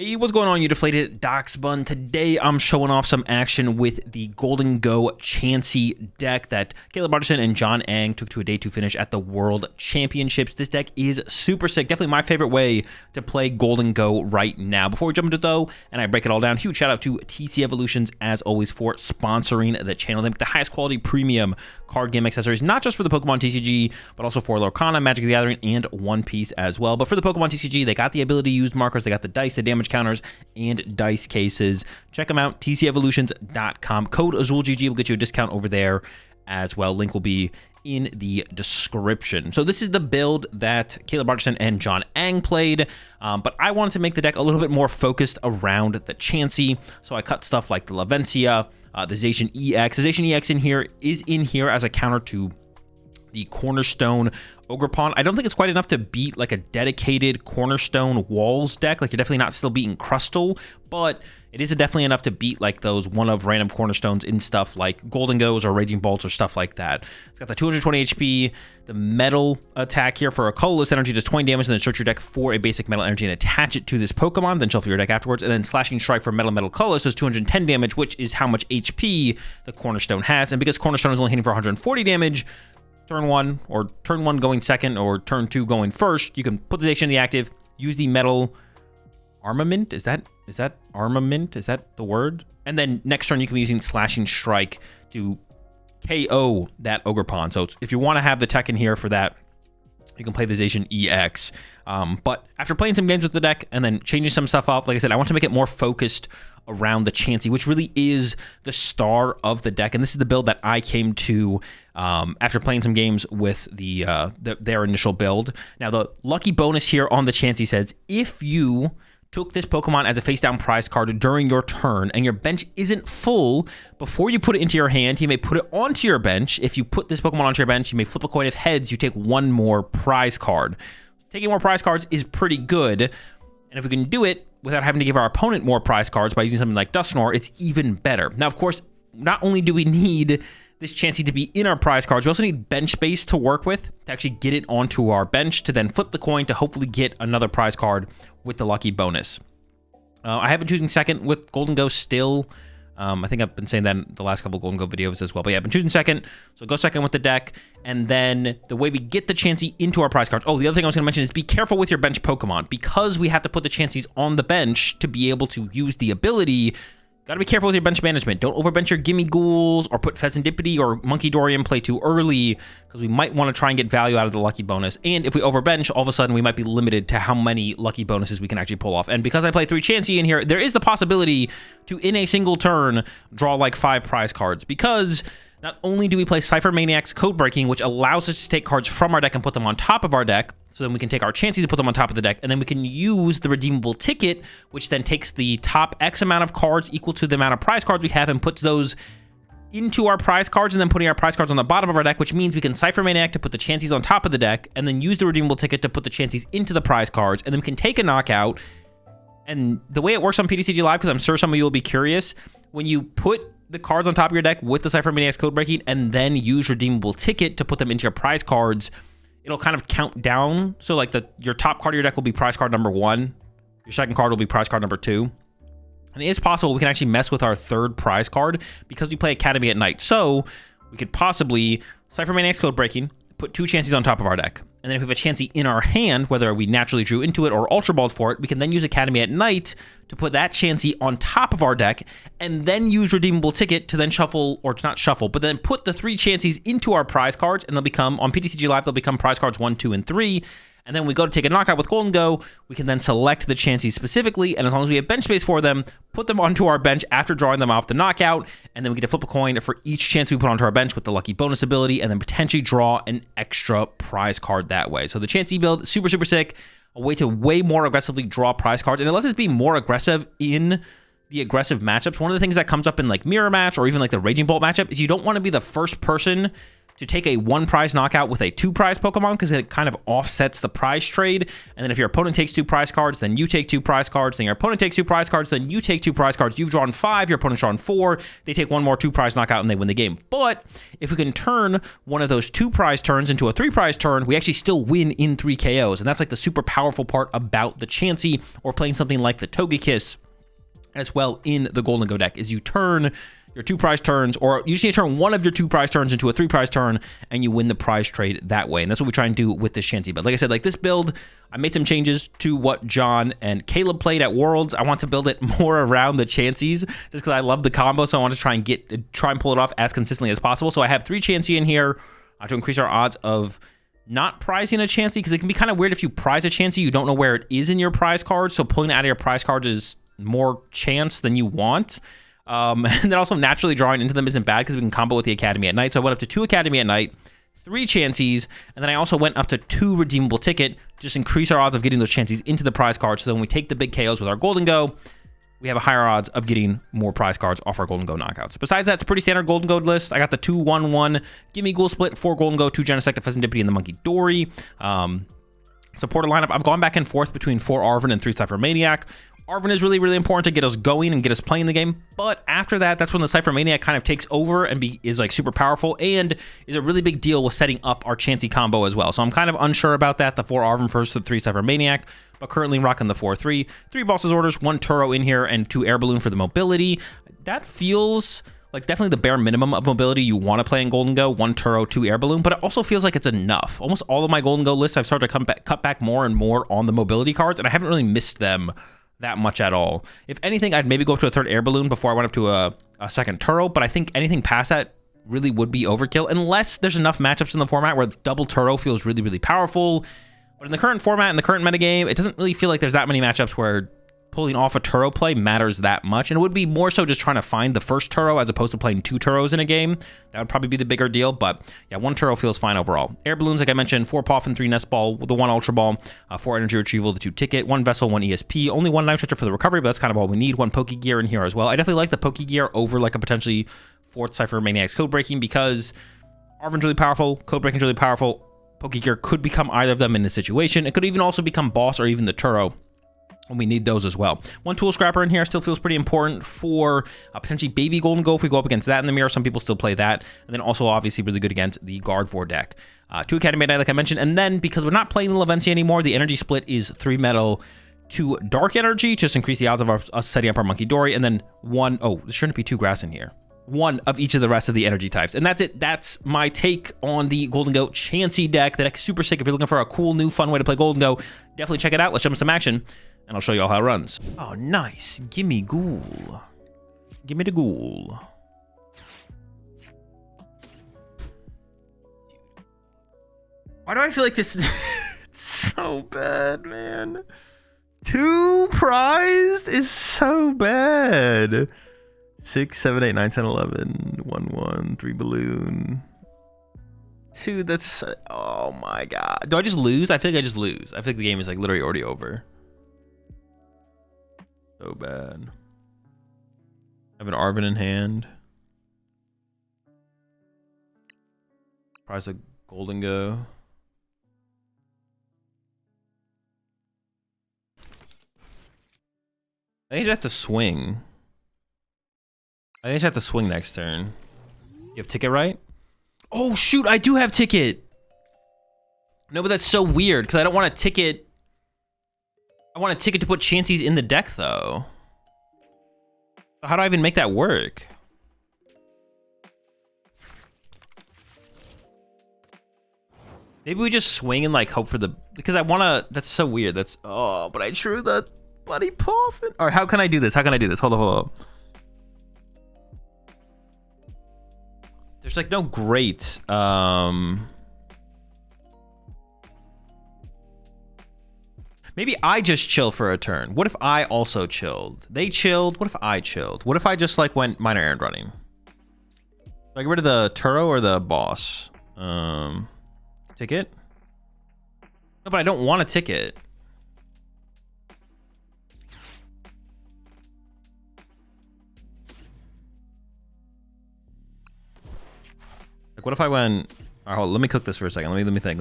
Hey, what's going on, you deflated docs bun? Today I'm showing off some action with the Gholdengo Chansey deck that Caleb Arterson and John Ang took to a day 2 finish at the World Championships. This deck is super sick, definitely my favorite way to play Gholdengo right now. Before we jump into it though, and I break it all down, huge shout out to TC Evolutions as always for sponsoring the channel. They make the highest quality premium card game accessories, not just for the Pokemon TCG, but also for Lorcana, Magic the Gathering, and One Piece as well. But for the Pokemon TCG, they got the ability to use markers, they got the dice, the damage counters, and dice cases. Check them out, tcevolutions.com. Code AzulGG will get you a discount over there as well. Link will be in the description. So this is the build that Caleb Arterson and John Ang played, but I wanted to make the deck a little bit more focused around the Chansey. So I cut stuff like the Lavencia, the Zacian EX. The Zacian EX is in here as a counter to the Cornerstone Ogerpon. I don't think it's quite enough to beat like a dedicated Cornerstone Walls deck. Like, you're definitely not still beating Crustle, but it is definitely enough to beat like those one of random Cornerstones in stuff like Gholdengos or Raging Bolts or stuff like that. It's got the 220 HP, the Metal attack here for a colorless energy, does 20 damage, and then search your deck for a basic Metal energy and attach it to this Pokemon, then shuffle your deck afterwards, and then Slashing Strike for Metal colorless does 210 damage, which is how much HP the Cornerstone has. And because Cornerstone is only hitting for 140 damage, turn 1 going second or turn 2 going first, you can put the Zacian in the active, use the Metal Armament. Is that Armament? Is that the word? And then next turn you can be using Slashing Strike to KO that Ogerpon. So if you want to have the tech in here for that, you can play the Zacian EX. But after playing some games with the deck and then changing some stuff up, like I said, I want to make it more focused around the Chansey, which really is the star of the deck. And this is the build that I came to after playing some games with their initial build. Now, the lucky bonus here on the Chansey says, if you took this Pokemon as a face-down prize card during your turn and your bench isn't full, before you put it into your hand, you may put it onto your bench. If you put this Pokemon onto your bench, you may flip a coin. If heads, you take one more prize card. Taking more prize cards is pretty good, and if we can do it without having to give our opponent more prize cards by using something like Dusknoir, it's even better. Now, of course, not only do we need this Chansey to be in our prize cards, we also need bench space to work with to actually get it onto our bench to then flip the coin to hopefully get another prize card with the lucky bonus. I have been choosing second with Gholdengo still. I think I've been saying that in the last couple of Gholdengo videos as well. But yeah, I've been choosing second. So go second with the deck. And then the way we get the Chansey into our prize cards. Oh, the other thing I was going to mention is be careful with your bench Pokemon. Because we have to put the Chanseys on the bench to be able to use the ability, gotta be careful with your bench management. Don't overbench your Gimmighouls or put Fezandipiti or Munkidori in play too early, because we might want to try and get value out of the lucky bonus. And if we overbench, all of a sudden we might be limited to how many lucky bonuses we can actually pull off. And because I play 3 Chansey in here, there is the possibility to, in a single turn, draw like 5 prize cards. Because not only do we play Ciphermaniac's Codebreaking, which allows us to take cards from our deck and put them on top of our deck, so then we can take our Chanseys and put them on top of the deck, and then we can use the Redeemable Ticket, which then takes the top X amount of cards equal to the amount of prize cards we have and puts those into our prize cards, and then putting our prize cards on the bottom of our deck, which means we can Ciphermaniac to put the Chanseys on top of the deck, and then use the Redeemable Ticket to put the Chanseys into the prize cards, and then we can take a knockout. And the way it works on PTCG Live, because I'm sure some of you will be curious, when you put the cards on top of your deck with the Ciphermaniac's Codebreaking and then use Redeemable Ticket to put them into your prize cards, it'll kind of count down. So like your top card of your deck will be prize card number 1. Your second card will be prize card number 2. And it is possible we can actually mess with our third prize card because we play Academy at Night. So we could possibly Ciphermaniac's Codebreaking, put 2 Chanseys on top of our deck. And then if we have a Chansey in our hand, whether we naturally drew into it or Ultra Balled for it, we can then use Academy at Night to put that Chansey on top of our deck, and then use Redeemable Ticket to then shuffle, or not shuffle, but then put the 3 Chanseys into our prize cards, and they'll become, on PTCG Live, they'll become prize cards 1, 2, and 3. And then when we go to take a knockout with Gholdengo, we can then select the Chanseys specifically, and as long as we have bench space for them, put them onto our bench after drawing them off the knockout, and then we get to flip a coin for each Chansey we put onto our bench with the lucky bonus ability, and then potentially draw an extra prize card that way. So the Chansey build, super, super sick. A way to way more aggressively draw prize cards, and it lets us be more aggressive in the aggressive matchups. One of the things that comes up in like Mirror Match or even like the Raging Bolt matchup is you don't want to be the first person to take a 1 prize knockout with a 2 prize Pokemon, because it kind of offsets the prize trade. And then if your opponent takes 2 prize cards, then you take 2 prize cards. Then your opponent takes 2 prize cards, then you take 2 prize cards. You've drawn 5, your opponent's drawn 4. They take 1 more 2 prize knockout and they win the game. But if we can turn one of those 2 prize turns into a 3 prize turn, we actually still win in 3 KOs. And that's like the super powerful part about the Chansey, or playing something like the Togekiss as well in the Gholdengo deck, is you turn your 2 prize turns, or you just need to turn one of your 2 prize turns into a 3 prize turn, and you win the prize trade that way. And that's what we try and do with this Chansey. But like I said, like this build, I made some changes to what John and Caleb played at Worlds. I want to build it more around the Chanseys, just because I love the combo. So I want to try and pull it off as consistently as possible. So I have 3 Chansey in here to increase our odds of not prizing a Chansey, because it can be kind of weird if you prize a Chansey, you don't know where it is in your prize card. So pulling it out of your prize cards is more chance than you want. And then also naturally drawing into them isn't bad, because we can combo with the Academy at Night. So I went up to 2 Academy at Night, 3 Chanseys, and then I also went up to 2 Redeemable Ticket, just increase our odds of getting those Chanseys into the prize cards. So then when we take the big KOs with our Gholdengo, we have a higher odds of getting more prize cards off our Gholdengo knockouts. Besides that, it's a pretty standard Gholdengo list. I got the 2-1-1 Gimmighoul split, 4 Gholdengo, 2 Genesect, a Fezandipiti, and the Munkidori. Supporter lineup, I've gone back and forth between 4 Arven and 3 Ciphermaniac. Arven is really, really important to get us going and get us playing the game. But after that, that's when the Ciphermaniac kind of takes over and is like super powerful, and is a really big deal with setting up our Chansey combo as well. So I'm kind of unsure about that. The 4 Arven versus the 3 Ciphermaniac, but currently rocking the 4-3. 3 Boss's Orders, 1 Turo in here, and 2 Air Balloon for the mobility. That feels like definitely the bare minimum of mobility you want to play in Gholdengo. 1 Turo, 2 Air Balloon, but it also feels like it's enough. Almost all of my Gholdengo lists, I've started to cut back more and more on the mobility cards, and I haven't really missed them that much at all. If anything, I'd maybe go up to a 3rd Air Balloon before I went up to a 2nd Turo, but I think anything past that really would be overkill, unless there's enough matchups in the format where double Turo feels really, really powerful. But in the current format, in the current metagame, it doesn't really feel like there's that many matchups where pulling off a Turo play matters that much. And it would be more so just trying to find the first Turo as opposed to playing 2 Turos in a game. That would probably be the bigger deal. But yeah, 1 Turo feels fine overall. Air Balloons, like I mentioned, 4 Poffin, 3 Nest Ball, the 1 Ultra Ball, 4 Energy Retrieval, the 2 Ticket, 1 Vessel, 1 ESP, only 1 Night Stretcher for the recovery, but that's kind of all we need. 1 Pokégear in here as well. I definitely like the Pokégear over like a potentially 4th Ciphermaniac's Codebreaking, because Arven's really powerful, Codebreaking's really powerful. Pokégear could become either of them in this situation. It could even also become Boss or even the Turo, and we need those as well. 1 Tool Scrapper in here still feels pretty important for potentially Baby Gholdengo if we go up against that in the mirror. Some people still play that. And then also obviously really good against the Gardevoir deck. 2 Academy Night, like I mentioned. And then because we're not playing the Lavencia anymore, the energy split is 3 Metal, 2 Dark Energy, just increase the odds of us setting up our Munkidori. And then 1, oh, there shouldn't be 2 Grass in here. 1 of each of the rest of the energy types. And that's it. That's my take on the Gholdengo Chansey deck. The deck is super sick. If you're looking for a cool, new, fun way to play Gholdengo, definitely check it out. Let's jump into some action, and I'll show you all how it runs. Oh, nice. Gimmighoul. Give me the ghoul. Why do I feel like this is so bad, man? 2 prized is so bad. 6, 7, 8, 9, 10, 11. 1, 1, 3 balloon. 2, that's... Oh my god. Do I just lose? I feel like I just lose. I feel like the game is like literally already over. So bad. I have an Arven in hand. Prize a Gholdengo. I think you have to swing. I think you have to swing next turn. You have Ticket, right? Oh shoot, I do have Ticket. No, but that's so weird because I don't want a Ticket. I want a Ticket to put Chanseys in the deck though. How do I even make that work? Maybe we just swing and like hope for the, because I want to, that's so weird. That's, oh, but I drew the Buddy Poffin. All right, how can I do this? How can I do this? Hold on, hold on. There's like no great, maybe I just chill for a turn. What if I also chilled? They chilled. What if I chilled? What if I just like went minor errand running? Do I get rid of the Turo or the boss? Ticket? No, but I don't want a Ticket. Like, what if I went All right, hold on, let me cook this for a second. Let me think.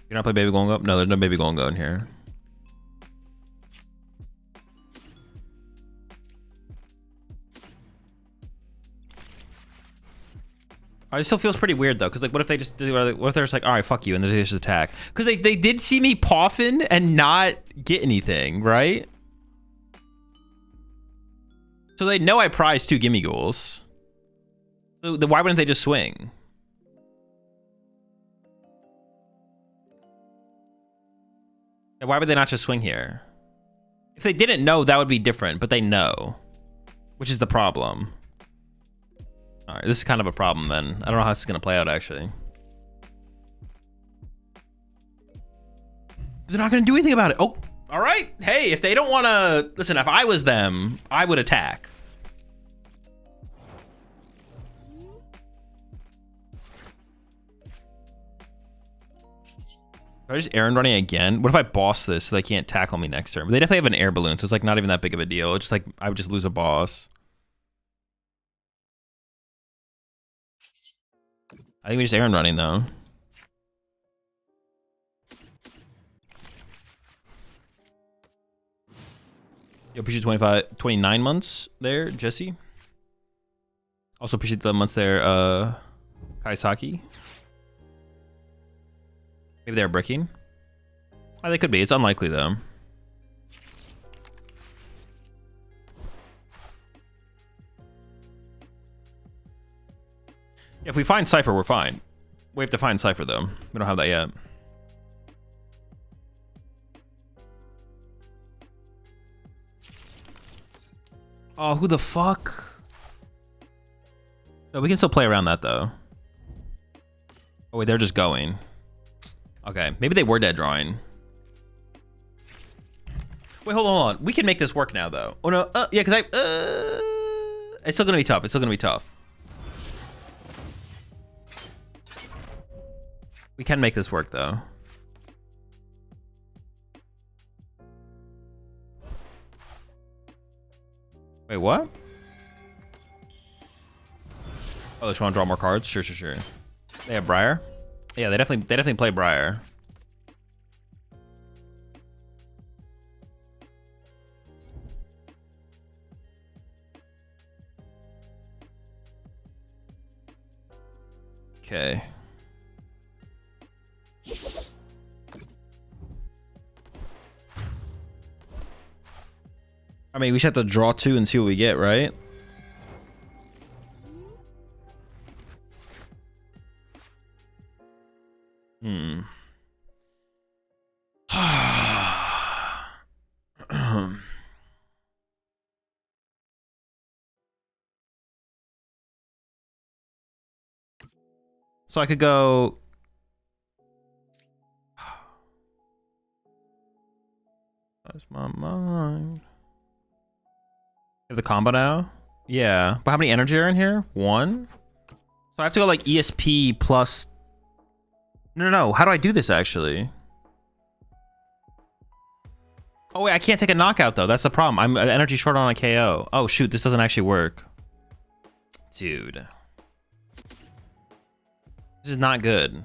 You're not play Baby Gholdengo? No, there's no Baby Gholdengo in here. It still feels pretty weird though, because like, what if they just do? What if they're just like, all right, fuck you, and they just attack? Because they did see me Poffin and not get anything, right? So they know I prize 2 Gimmighouls. So why wouldn't they just swing? Why would they not just swing here? If they didn't know, that would be different, but they know, which is the problem. All right, this is kind of a problem then. I don't know how this is going to play out, actually. They're not going to do anything about it. Oh, all right. Hey, if they don't want to... Listen, if I was them, I would attack. Are I just Aaron running again? What if I boss this so they can't tackle me next turn? But they definitely have an air balloon, so it's like not even that big of a deal. It's just like I would just lose a boss. I think we just Aaron running though. Yo, appreciate 29 months there, Jesse. Also appreciate the months there, Kaisaki. Maybe they're bricking. Oh, they could be. It's unlikely though. If we find Cypher, we're fine. We have to find Cypher though. We don't have that yet. Oh, who the fuck? No, we can still play around that though. Oh wait, they're just going. Okay, maybe they were dead drawing. Wait, hold on. We can make this work now though. Oh no, yeah, because it's still gonna be tough. It's still gonna be tough. We can make this work though. Wait, what? Oh, they just want to draw more cards? Sure. They have Briar? Yeah, they definitely play Briar. Okay. I mean, we should have to draw 2 and see what we get, right? So I could go... That's my mind. Have the combo now? Yeah. But how many energy are in here? 1? So I have to go like ESP plus... No. How do I do this actually? Oh wait, I can't take a knockout though. That's the problem. I'm energy short on a KO. Oh shoot, this doesn't actually work. Dude. This is not good.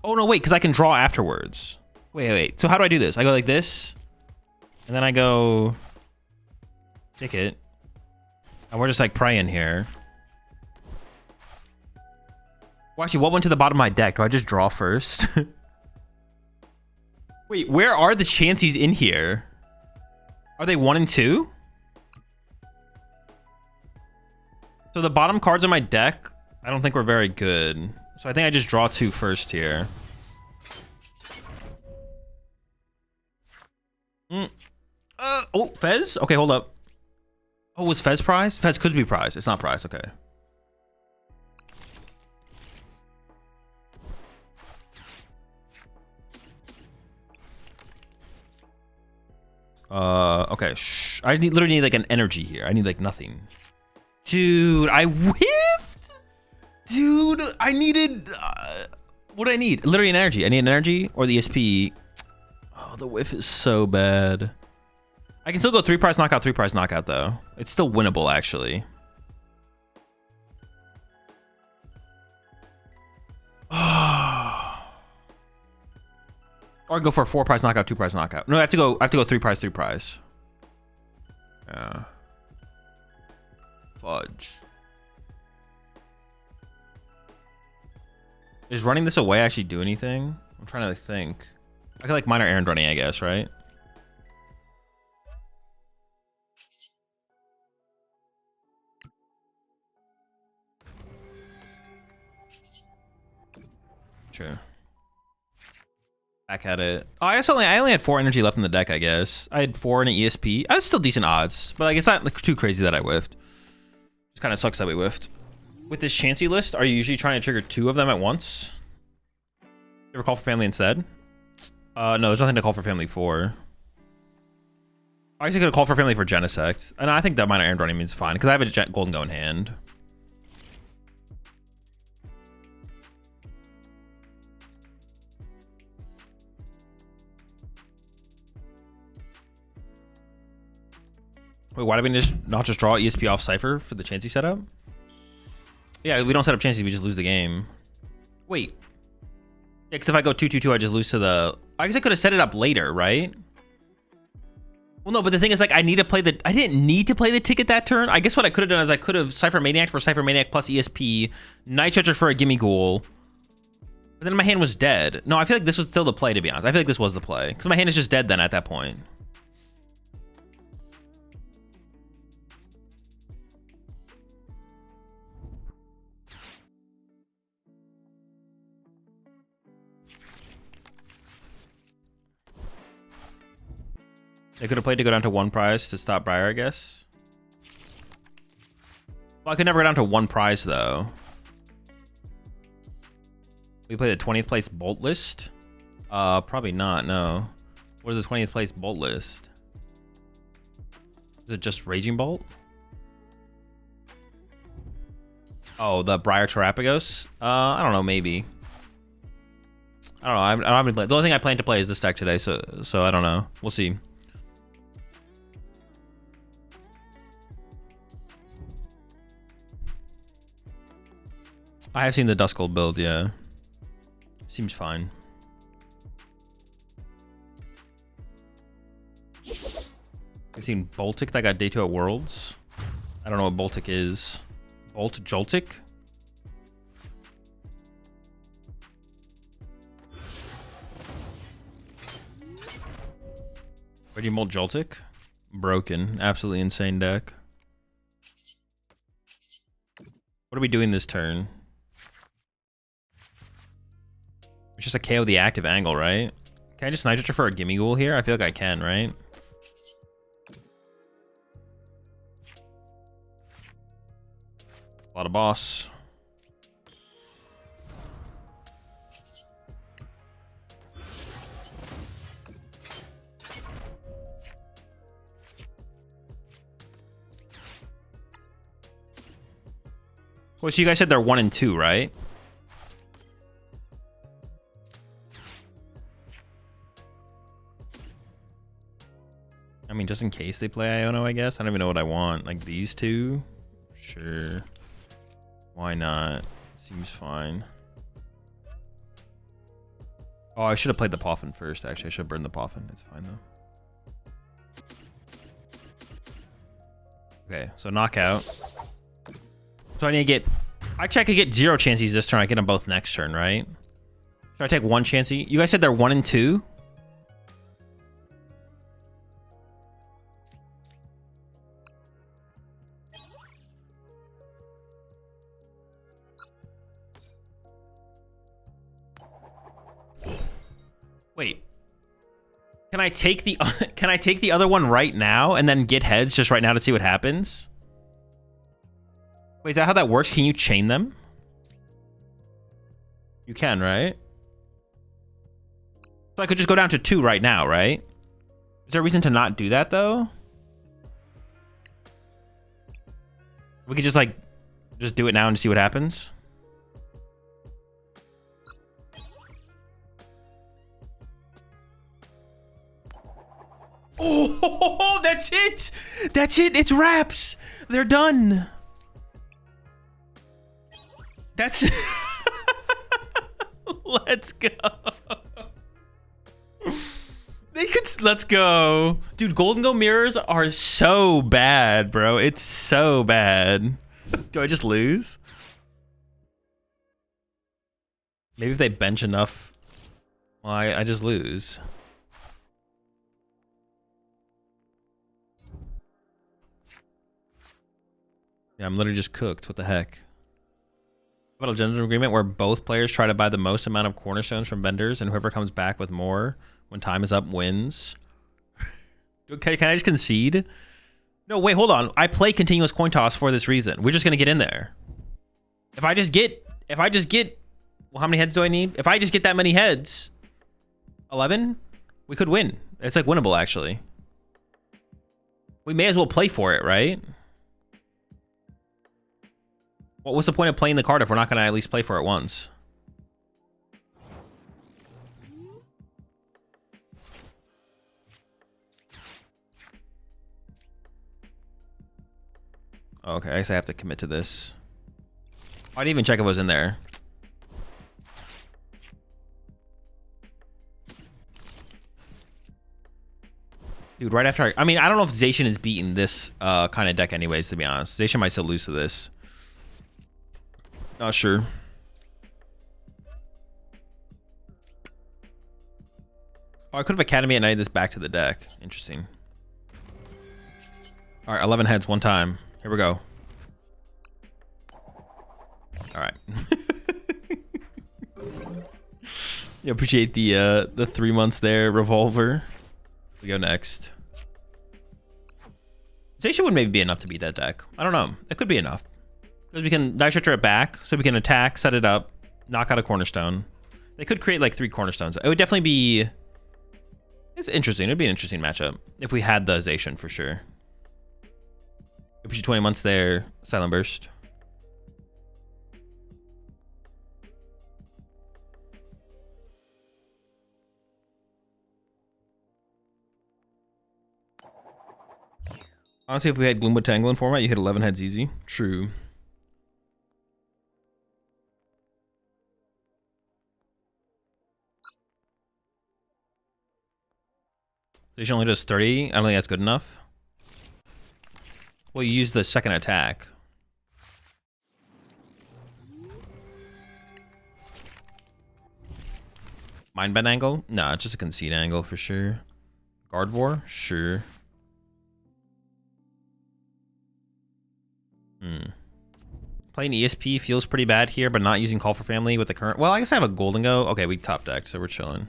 Oh no, wait, because I can draw afterwards. Wait. So how do I do this? I go like this, and then I go... Kick it. And we're just like praying here. Well, actually, what went to the bottom of my deck? Do I just draw first? Wait, where are the Chanseys in here? Are they 1 and 2? So the bottom cards on my deck, I don't think were very good. So I think I just draw 2 first here. Oh, Fez? Okay, hold up. Oh, was Fez prized? Fez could be prized. It's not prized. Okay. Okay. Shh. I literally need like an energy here. I need like nothing. Dude, I whiffed. Dude, I needed... what do I need? Literally an energy. I need an energy or the ESP. Oh. Oh, the whiff is so bad. I can still go 3-prize knockout, 3-prize knockout, though. It's still winnable, actually. Or I can go for a 4-prize knockout, 2-prize knockout. No, I have to go 3-prize, 3-prize. Yeah. Fudge. Is running this away actually do anything? I'm trying to think. I could like minor errand running, I guess, right? Sure. Back at it. Oh, I only had 4 energy left in the deck, I guess. I had 4 in an ESP. That's still decent odds, but like it's not like too crazy that I whiffed. Just kind of sucks that we whiffed. With this Chansey list, are you usually trying to trigger 2 of them at once? You ever call for family instead? No, there's nothing to call for family for. I guess I could have called for family for Genesect. And I think that minor errand running means fine, because I have a Gholdengo in hand. Wait, why did we not just draw ESP off Cypher for the Chansey setup? Yeah, we don't set up Chansey, we just lose the game. Wait. Yeah, because if I go 2-2-2, I just lose to the... I guess I could have set it up later, right? Well, no, but the thing is, like, I didn't need to play the ticket that turn. I guess what I could have done is I could have Ciphermaniac for Ciphermaniac plus ESP, Night Stretcher for a Gimmighoul. But then my hand was dead. No, I feel like this was still the play, to be honest. I feel like this was the play. Because my hand is just dead then at that point. They could have played to go down to 1 prize to stop Briar, I guess. Well, I could never go down to 1 prize, though. We play the 20th place Bolt list? Probably not, no. What is the 20th place Bolt list? Is it just Raging Bolt? Oh, the Briar Terapagos? I don't know, maybe. I don't know. I haven't played. The only thing I plan to play is this deck today, so I don't know. We'll see. I have seen the Duskull build, yeah. Seems fine. I've seen Boltic that got day 2 at Worlds. I don't know what Boltic is. Bolt Joltic? Redeemable Joltic? Broken. Absolutely insane deck. What are we doing this turn? It's just a KO the active angle, right? Can I just Night Stretcher for a Gimmighoul here? I feel like I can, right? A lot of boss. Well, so you guys said they're 1 and 2, right? I mean, just in case they play Iono, I guess. I don't even know what I want. Like these two? Sure. Why not? Seems fine. Oh, I should have played the Poffin first, actually. I should have burned the Poffin. It's fine, though. Okay, so knockout. So I need to get... Actually, I could get 0 Chanseys this turn. I get them both next turn, right? Should I take 1 Chansey? You guys said they're 1 and 2? Wait. Can I take the other one right now and then get heads just right now to see what happens? Wait, is that how that works? Can you chain them? You can, right? So I could just go down to 2 right now, right? Is there a reason to not do that, though? We could just, like, just do it now and see what happens. Oh, that's it. That's it. It's wraps. They're done. That's let's go. They could let's go. Dude, Gholdengo mirrors are so bad, bro. It's so bad. Do I just lose? Maybe if they bench enough, well, I just lose. Yeah, I'm literally just cooked. What the heck? How about a gentleman's agreement where both players try to buy the most amount of cornerstones from vendors, and whoever comes back with more when time is up wins? Okay, can I just concede? No, wait, hold on. I play continuous coin toss for this reason. We're just gonna get in there. If I just get, well, how many heads do I need? If I just get that many heads, 11, we could win. It's like winnable, actually. We may as well play for it, right? What's the point of playing the card if we're not going to at least play for it once? Okay, I guess I have to commit to this. I didn't even check if it was in there. Dude, right after I mean, I don't know if Zacian is beating this kind of deck anyways, to be honest. Zacian might still lose to this. Not sure. Oh, I could have Academy and added this back to the deck. Interesting. All right, 11 heads one time. Here we go. All right. Yeah, appreciate the 3 months there, Revolver. We go next. Zacian would maybe be enough to beat that deck. I don't know. It could be enough. Because we can Night Stretcher it back, so we can attack, set it up, knock out a cornerstone. They could create like 3 cornerstones. It would definitely be... It's interesting. It would be an interesting matchup if we had the Zacian for sure. Appreciate 20 months there, Silent Burst. Honestly, if we had Gloomwood Tangle format, you hit 11 heads easy. True. Zacian only does 30. I don't think that's good enough. Well, you use the second attack. Mind Bend angle? No, it's just a concede angle for sure. Gardevoir? Sure. Playing ESP feels pretty bad here, but not using Call for Family with the current... Well, I guess I have a Gholdengo. Okay, we top deck, so we're chilling.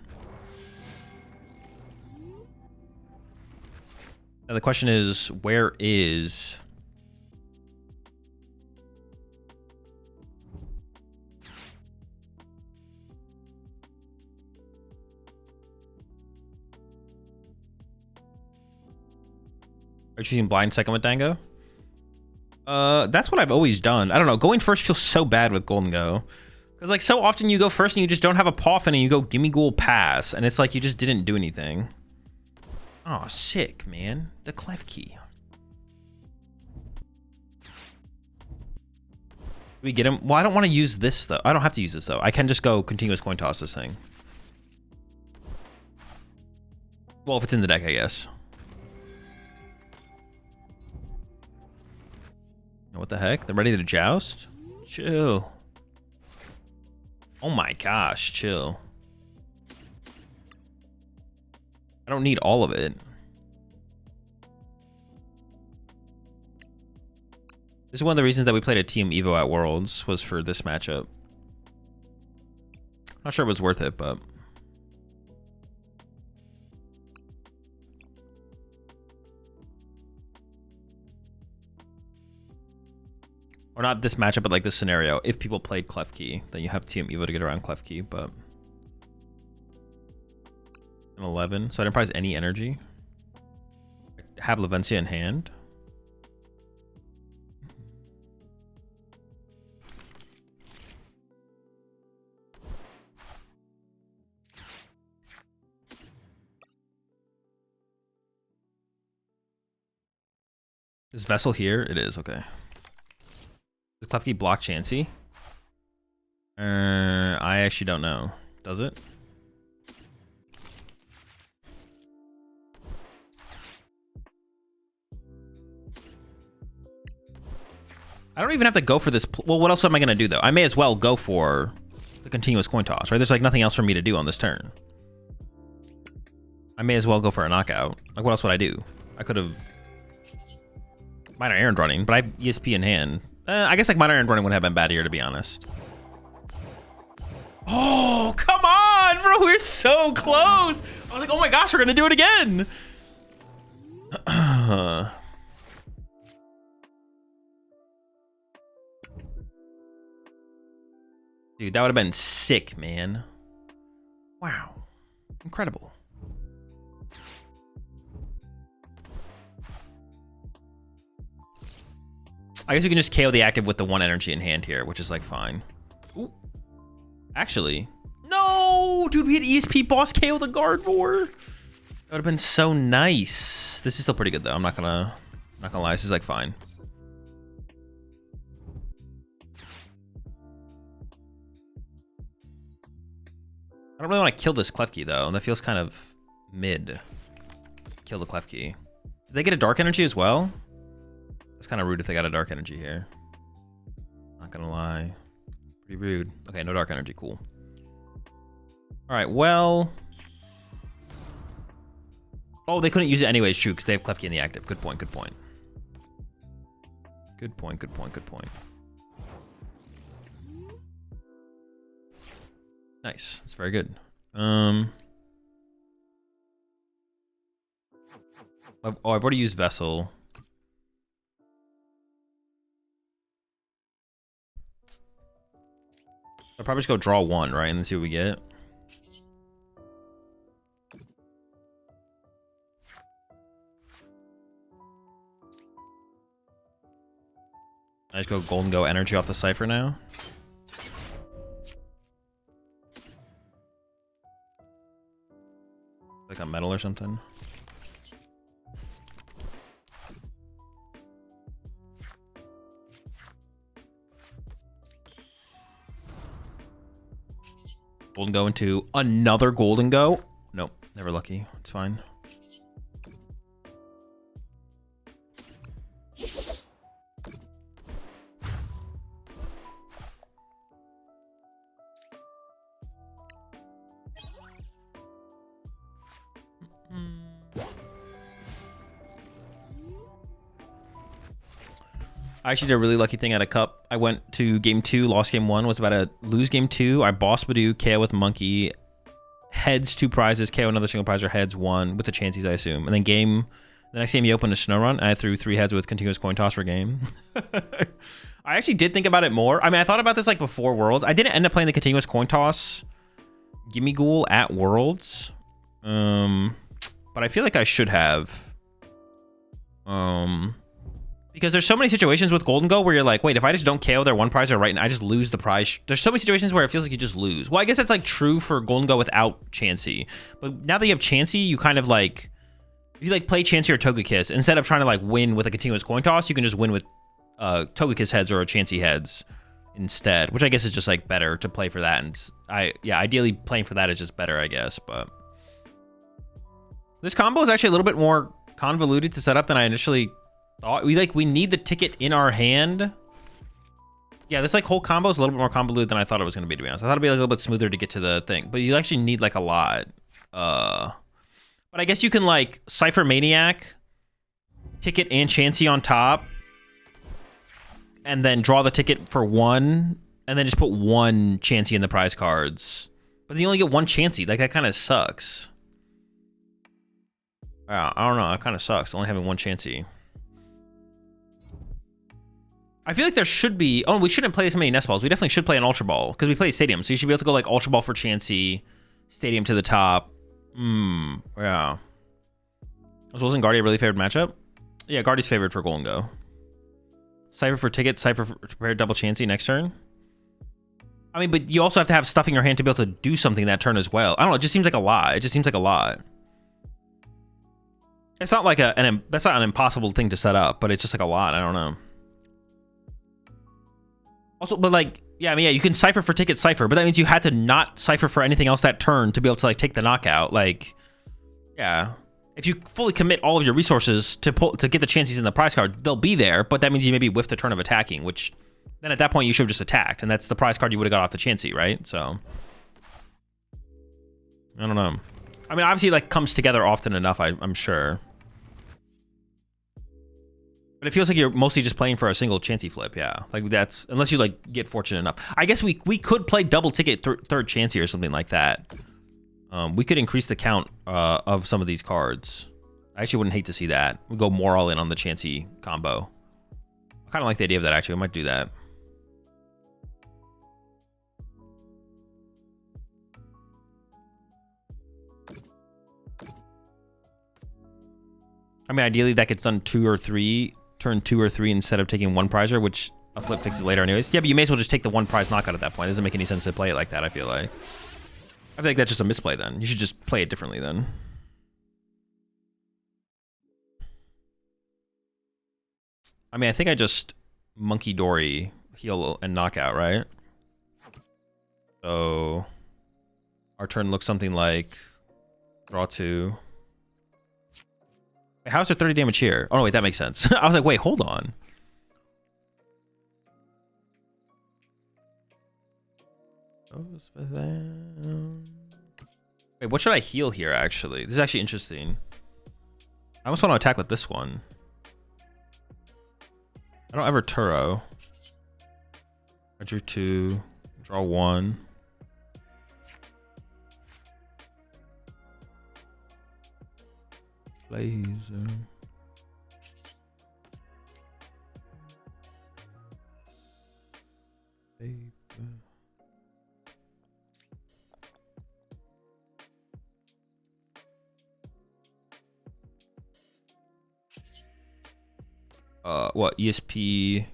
Now the question is, where is... Are you choosing Blind Second with Dango? That's what I've always done. I don't know. Going first feels so bad with Gholdengo. Because, like, so often you go first and you just don't have a Poffin and you go Gimmighoul pass. And it's like you just didn't do anything. Oh, sick, man. The Clef Key. We get him? Well, I don't want to use this, though. I don't have to use this, though. I can just go continuous coin toss this thing. Well, if it's in the deck, I guess. What the heck? They're ready to joust? Chill. Oh my gosh, chill. I don't need all of it. This is one of the reasons that we played a Team Evo at Worlds, was for this matchup. Not sure it was worth it, but... Or not this matchup, but like this scenario. If people played Clef Key, then you have Team Evo to get around Clef Key, but... An 11. So I didn't prize any energy. I have Lavencia in hand. Is Vessel here? It is, okay. Does Klefki block Chansey? I actually don't know. Does it? I don't even have to go for this. Well, what else am I going to do, though? I may as well go for the continuous coin toss, right? There's, like, nothing else for me to do on this turn. I may as well go for a knockout. Like, what else would I do? I could have... Minor Errand running, but I have ESP in hand. I guess, like, Minor Errand running wouldn't have been bad here, to be honest. Oh, come on, bro. We're so close. I was like, oh, my gosh, we're going to do it again. Dude, that would have been sick, man. Wow. Incredible. I guess we can just KO the active with the 1 energy in hand here, which is, like, fine. Ooh. Actually. No! Dude, we had ESP boss KO the Gardevoir. That would have been so nice. This is still pretty good, though. I'm not gonna lie. This is, like, fine. I don't really want to kill this Klefki, though. That feels kind of mid. Kill the Klefki. Did they get a Dark Energy as well? It's kind of rude if they got a Dark Energy here. Not gonna lie. Pretty rude. Okay, no Dark Energy. Cool. Alright, well... Oh, they couldn't use it anyways. True, because they have Klefki in the active. Good point, good point. Good point, good point, good point. Nice. That's very good. I've already used Vessel. I'll probably just go draw 1, right? And then see what we get. I just go Gholdengo energy off the Cipher now. Like a metal or something. Gholdengo into another Gholdengo. Nope, never lucky. It's fine. I actually did a really lucky thing at a cup. I went to game 2, lost game 1, was about to lose game 2. I boss Badoo, KO with Monkey, heads 2 prizes, KO another single prize, or heads 1 with the Chanseys, I assume. And then the next game you opened a snow run, and I threw 3 heads with continuous coin toss for game. I actually did think about it more. I mean, I thought about this like before Worlds. I didn't end up playing the continuous coin toss Gimmighoul at Worlds. But I feel like I should have. Because there's so many situations with Gholdengo where you're like, wait, if I just don't KO their 1 prize or right, and I just lose the prize. There's so many situations where it feels like you just lose. Well, I guess that's like true for Gholdengo without Chansey. But now that you have Chansey, you kind of like, if you like play Chansey or Togekiss, instead of trying to like win with a continuous coin toss, you can just win with Togekiss heads or Chansey heads instead, which I guess is just like better to play for that. And yeah, ideally playing for that is just better, I guess. But this combo is actually a little bit more convoluted to set up than I initially thought. We need the ticket in our hand. Yeah, this like whole combo is a little bit more convoluted than I thought it was going to be, to be honest. I thought it'd be like, a little bit smoother to get to the thing, but you actually need like a lot. But I guess you can like Ciphermaniac, ticket and Chansey on top, and then draw the ticket for 1, and then just put 1 Chansey in the prize cards. But then you only get 1 Chansey. Like, that kind of sucks. I don't know. That kind of sucks, only having 1 Chansey. I feel like there should be... Oh, we shouldn't play this many Nest Balls. We definitely should play an Ultra Ball, because we play Stadium. So you should be able to go, like, Ultra Ball for Chansey, Stadium to the top. Yeah. So wasn't Guardia a really favored matchup? Yeah, Guardia's favored for Gholdengo. Cipher for ticket, Cipher for prepare double Chansey next turn. I mean, but you also have to have stuff in your hand to be able to do something that turn as well. I don't know, it just seems like a lot. It just seems like a lot. It's not like that's not an impossible thing to set up, but it's just like a lot. I don't know. Also, but like, yeah, I mean, yeah, you can cipher for ticket cipher, but that means you had to not cipher for anything else that turn to be able to like take the knockout. Like, yeah, if you fully commit all of your resources to get the chances in the prize card, they'll be there. But that means you maybe whiffed a turn of attacking, which then at that point you should have just attacked, and that's the prize card you would have got off the Chansey, right? So I don't know. I mean, obviously, it like comes together often enough, I'm sure. But it feels like you're mostly just playing for a single Chansey flip, yeah. Like that's, unless you like get fortunate enough. I guess we could play double ticket third Chansey or something like that. We could increase the count of some of these cards. I actually wouldn't hate to see that. We go more all in on the Chansey combo. I kind of like the idea of that, actually. I might do that. I mean, ideally that gets done turn 2 or 3 instead of taking one prizer, which a flip fixes later anyways. Yeah, but you may as well just take the one prize knockout at that point. It doesn't make any sense to play it like that, I feel like. I feel like that's just a misplay then. You should just play it differently then. I mean, I think I just Munkidori heal and knockout, right? So our turn looks something like draw 2. How's there 30 damage here? Oh, no, wait, that makes sense. I was like, wait, hold on. Wait, what should I heal here, actually? This is actually interesting. I almost want to attack with this one. I don't ever Turo. I drew 2, draw 1. Laser. Paper. What, ESP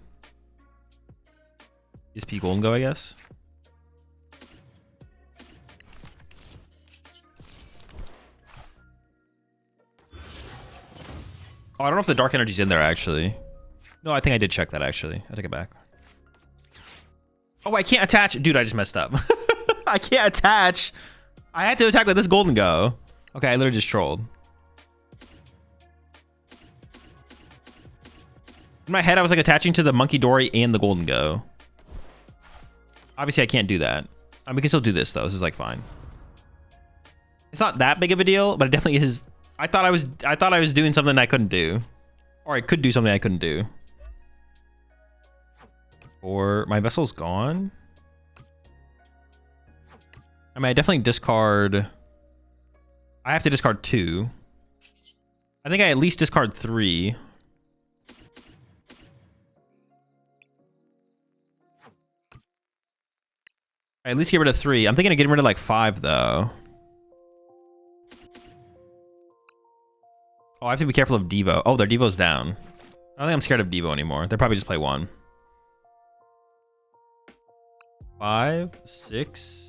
Gholdengo, I guess. Oh, I don't know if the dark energy's in there, actually. No, I think I did check that, actually. I take it back. Oh, I can't attach. Dude, I just messed up. I can't attach. I had to attack with this Gholdengo. Okay, I literally just trolled. In my head, I was like attaching to the Munkidori and the Gholdengo. Obviously, I can't do that. We can still do this, though. This is like fine. It's not that big of a deal, but it definitely is. I thought I was doing something I couldn't do. Or I could do something I couldn't do. Or my vessel's gone. I mean, I definitely discard. I have to discard 2. I think I at least discard 3. I at least get rid of 3. I'm thinking of getting rid of like 5 though. Oh, I have to be careful of Devo. Oh, their Devo's down. I don't think I'm scared of Devo anymore. They'll probably just play 1. 5, 6.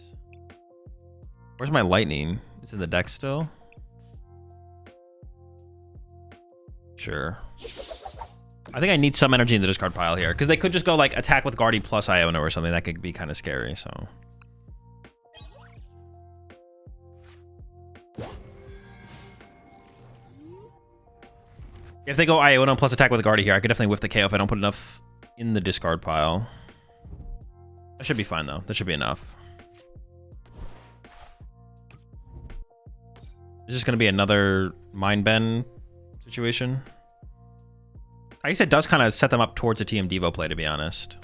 Where's my lightning? It's in the deck still. Sure. I think I need some energy in the discard pile here, because they could just go like attack with Guardy plus Iono or something. That could be kind of scary, so. If they go Iono plus attack with Guardy here, I could definitely whiff the KO if I don't put enough in the discard pile. That should be fine, though. That should be enough. Is this going to be another Mind Bend situation? I guess it does kind of set them up towards a TM Devo play, to be honest.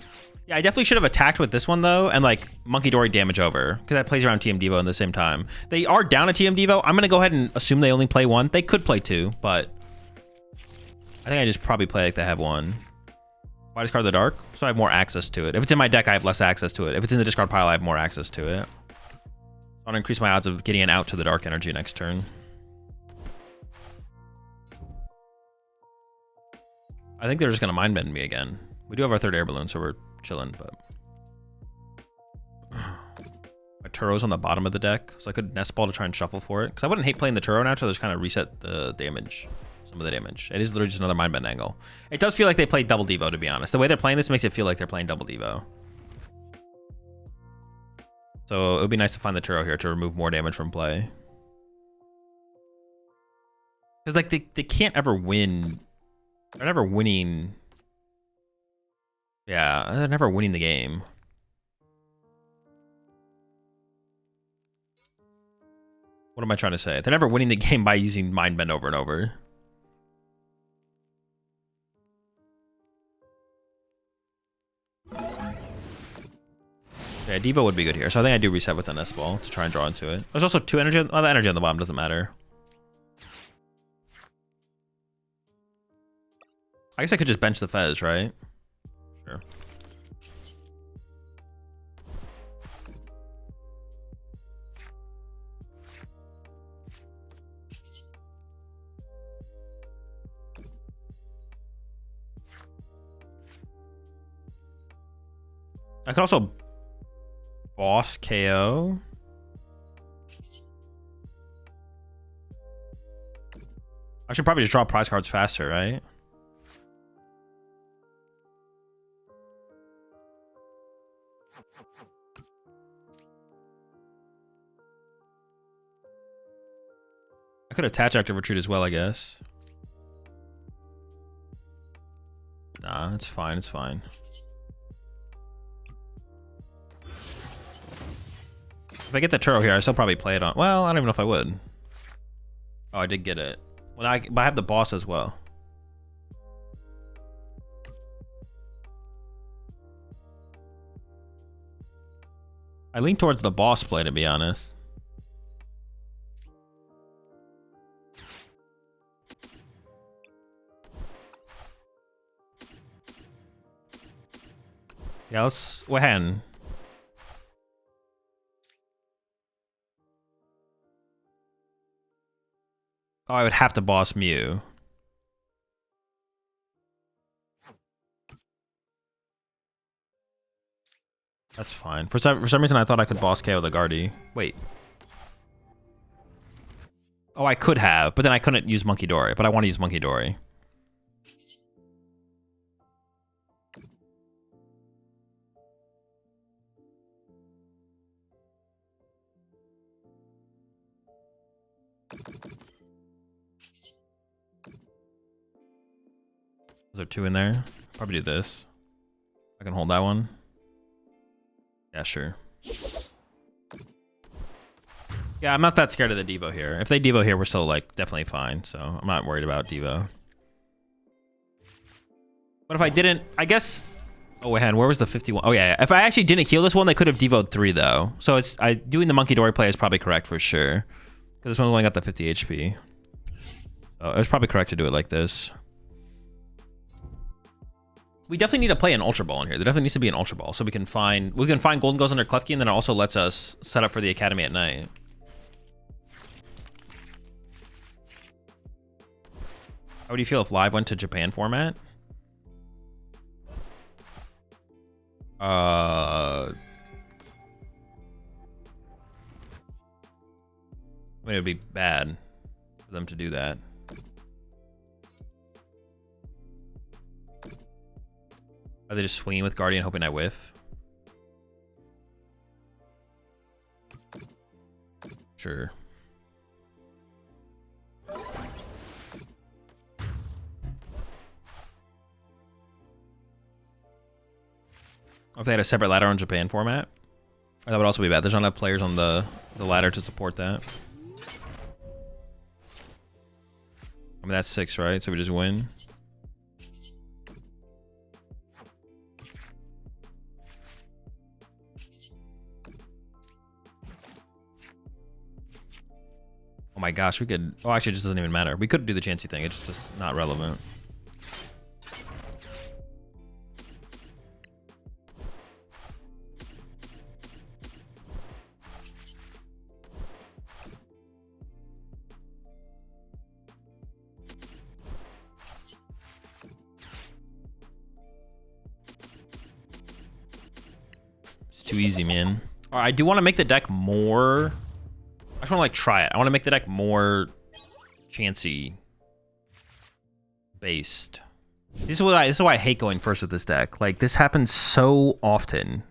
Yeah, I definitely should have attacked with this one, though, and, like, Munkidori damage over, because that plays around TM Devo at the same time. They are down a TM Devo. I'm going to go ahead and assume they only play 1. They could play 2, but I think I just probably play like they have 1. Why discard the dark? So I have more access to it. If it's in my deck, I have less access to it. If it's in the discard pile, I have more access to it. I want to increase my odds of getting an out to the dark energy next turn. I think they're just going to mind bend me again. We do have our 3rd air balloon, so we're chilling, but my Turo's on the bottom of the deck, so I could Nest Ball to try and shuffle for it. Because I wouldn't hate playing the Turo now to just kind of reset the damage some of the damage. It is literally just another Mind Bend angle. It does feel like they played double Devo, to be honest. The way they're playing this makes it feel like they're playing double Devo. So it would be nice to find the Turo here to remove more damage from play. Because like they can't ever win. They're never winning. Yeah, they're never winning the game. What am I trying to say? They're never winning the game by using Mind Bend over and over. Yeah, Devo would be good here. So I think I do reset with the Nest Ball to try and draw into it. There's also 2 energy. Oh, the energy on the bottom doesn't matter. I guess I could just bench the Fez, right? Sure. I could also boss KO. I should probably just draw prize cards faster, right? I could attach active retreat as well, I guess. Nah, it's fine, it's fine. If I get the Turo here, I still probably play it on. Well, I don't even know if I would. Oh, I did get it. Well, but I have the boss as well. I lean towards the boss play, to be honest. Yeah, let's go ahead. Oh, I would have to boss Mew. That's fine. For some reason, I thought I could boss KO the Guardy. Wait. Oh, I could have, but then I couldn't use Munkidori. But I want to use Munkidori. Is there 2 in there? Probably do this. I can hold that one. Yeah, sure. Yeah, I'm not that scared of the Devo here. If they Devo here, we're still like definitely fine. So I'm not worried about Devo. But if I didn't, I guess. Oh, wait, where was the 51? Oh yeah, if I actually didn't heal this one, they could have Devo'd 3 though. So it's doing the Munkidori play is probably correct for sure. Because this one only got the 50 HP. So it was probably correct to do it like this. We definitely need to play an Ultra Ball in here. There definitely needs to be an Ultra Ball so we can find Gholdengos under Klefki, and then it also lets us set up for the Academy at night. How would you feel if Live went to Japan format? I mean, it would be bad for them to do that. Are they just swinging with Guardian hoping I whiff? Sure. Or if they had a separate ladder on Japan format, that would also be bad. There's not enough players on the ladder to support that. I mean, that's 6, right? So we just win. Oh my gosh, we could... Oh, actually, it just doesn't even matter. We could do the Chansey thing. It's just not relevant. It's too easy, man. All right, I do want to make the deck more... I just want to like try it. I want to make the deck more Chansey. based. This is why I hate going first with this deck. Like, this happens so often.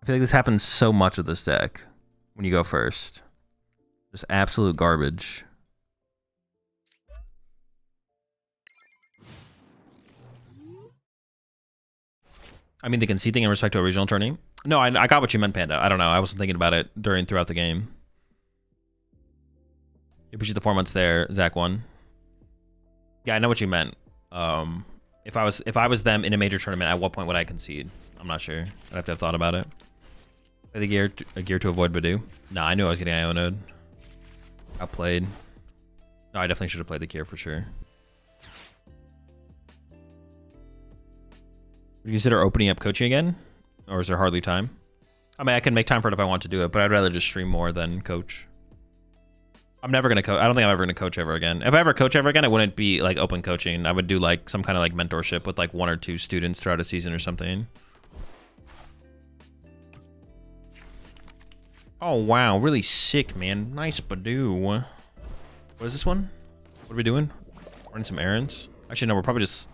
I feel like this happens so much with this deck when you go first. Just absolute garbage. I mean, the conceding in respect to a regional tourney. No, I got what you meant, Panda. I don't know. I wasn't thinking about it throughout the game. You appreciate the 4 months there, Zach 1. Yeah, I know what you meant. If I was them in a major tournament, at what point would I concede? I'm not sure. I'd have to have thought about it. Play the gear to avoid Badu. Nah, I knew I was getting IO-Node. Outplayed. No, I definitely should have played the gear for sure. Would you consider opening up coaching again? Or is there hardly time? I mean, I can make time for it if I want to do it, but I'd rather just stream more than coach. I'm never going to coach. I don't think I'm ever going to coach ever again. If I ever coach ever again, it wouldn't be like open coaching. I would do like some kind of like mentorship with like 1 or 2 students throughout a season or something. Oh, wow. Really sick, man. Nice Badu. What is this one? What are we doing? Running some errands? Actually, no, we're probably just...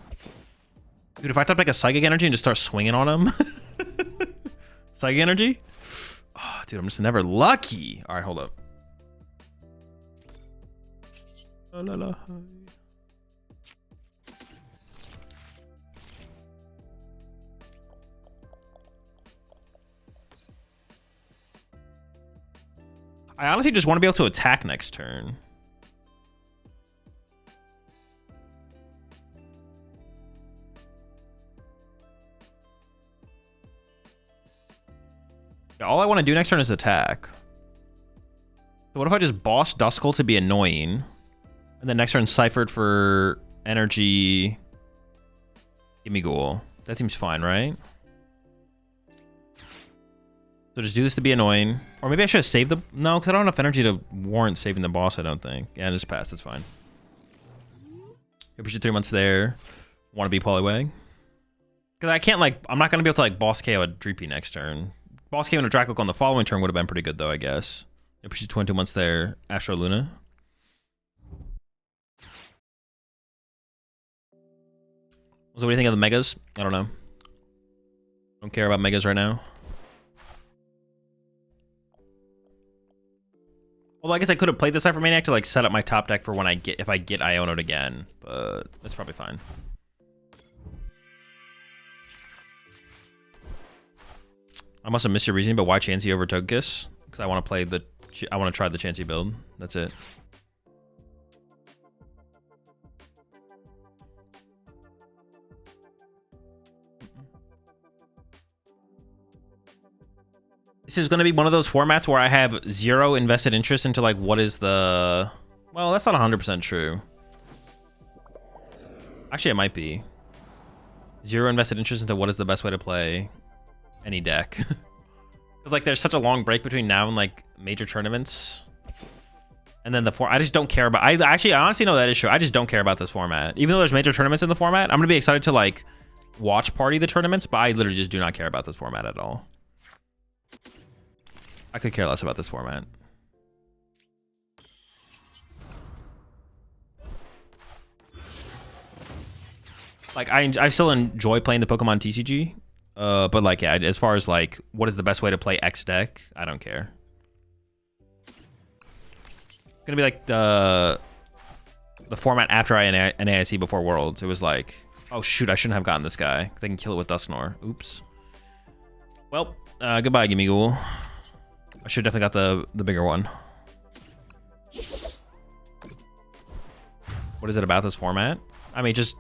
Dude, if I type like a Psychic Energy and just start swinging on him. Psychic Energy? Oh, dude, I'm just never lucky. All right, hold up. La, la, la. I honestly just want to be able to attack next turn. Yeah, all I want to do next turn is attack. So what if I just boss Duskull to be annoying? And then next turn Ciphered for energy. Gimmighoul. That seems fine, right? So just do this to be annoying. Or maybe I should have saved the... No, because I don't have enough energy to warrant saving the boss, I don't think. Yeah, just pass. That's fine. Appreciate 3 months there. Want to be Poliwag. Because I can't, like... I'm not going to be able to, like, boss KO a Dreepy next turn. Boss KO and a Dracook on the following turn would have been pretty good, though, I guess. Appreciate 22 months there. Astro Luna. So what do you think of the Megas? I don't know. Don't care about Megas right now. Well, I guess I could have played the Ciphermaniac to like set up my top deck for when if I get IO-Node again, but that's probably fine. I must have missed your reasoning, but why Chansey over Togekiss? Because I want to try the Chansey build. That's it. This is going to be one of those formats where I have 0 invested interest into like what is the... Well, that's not 100% true. Actually, it might be. 0 invested interest into what is the best way to play any deck. Because like there's such a long break between now and like major tournaments. And then I just don't care about... I honestly know that is true. I just don't care about this format. Even though there's major tournaments in the format, I'm going to be excited to like watch party the tournaments, but I literally just do not care about this format at all. I could care less about this format. Like, I still enjoy playing the Pokemon TCG. But, like, yeah, as far as, like, what is the best way to play X deck, I don't care. It's gonna be, like, the format after NAIC before Worlds. It was like, oh, shoot, I shouldn't have gotten this guy. They can kill it with Dusknoir. Oops. Well, goodbye, Gimmighoul. I should definitely got the bigger one. What is it about this format? I mean, just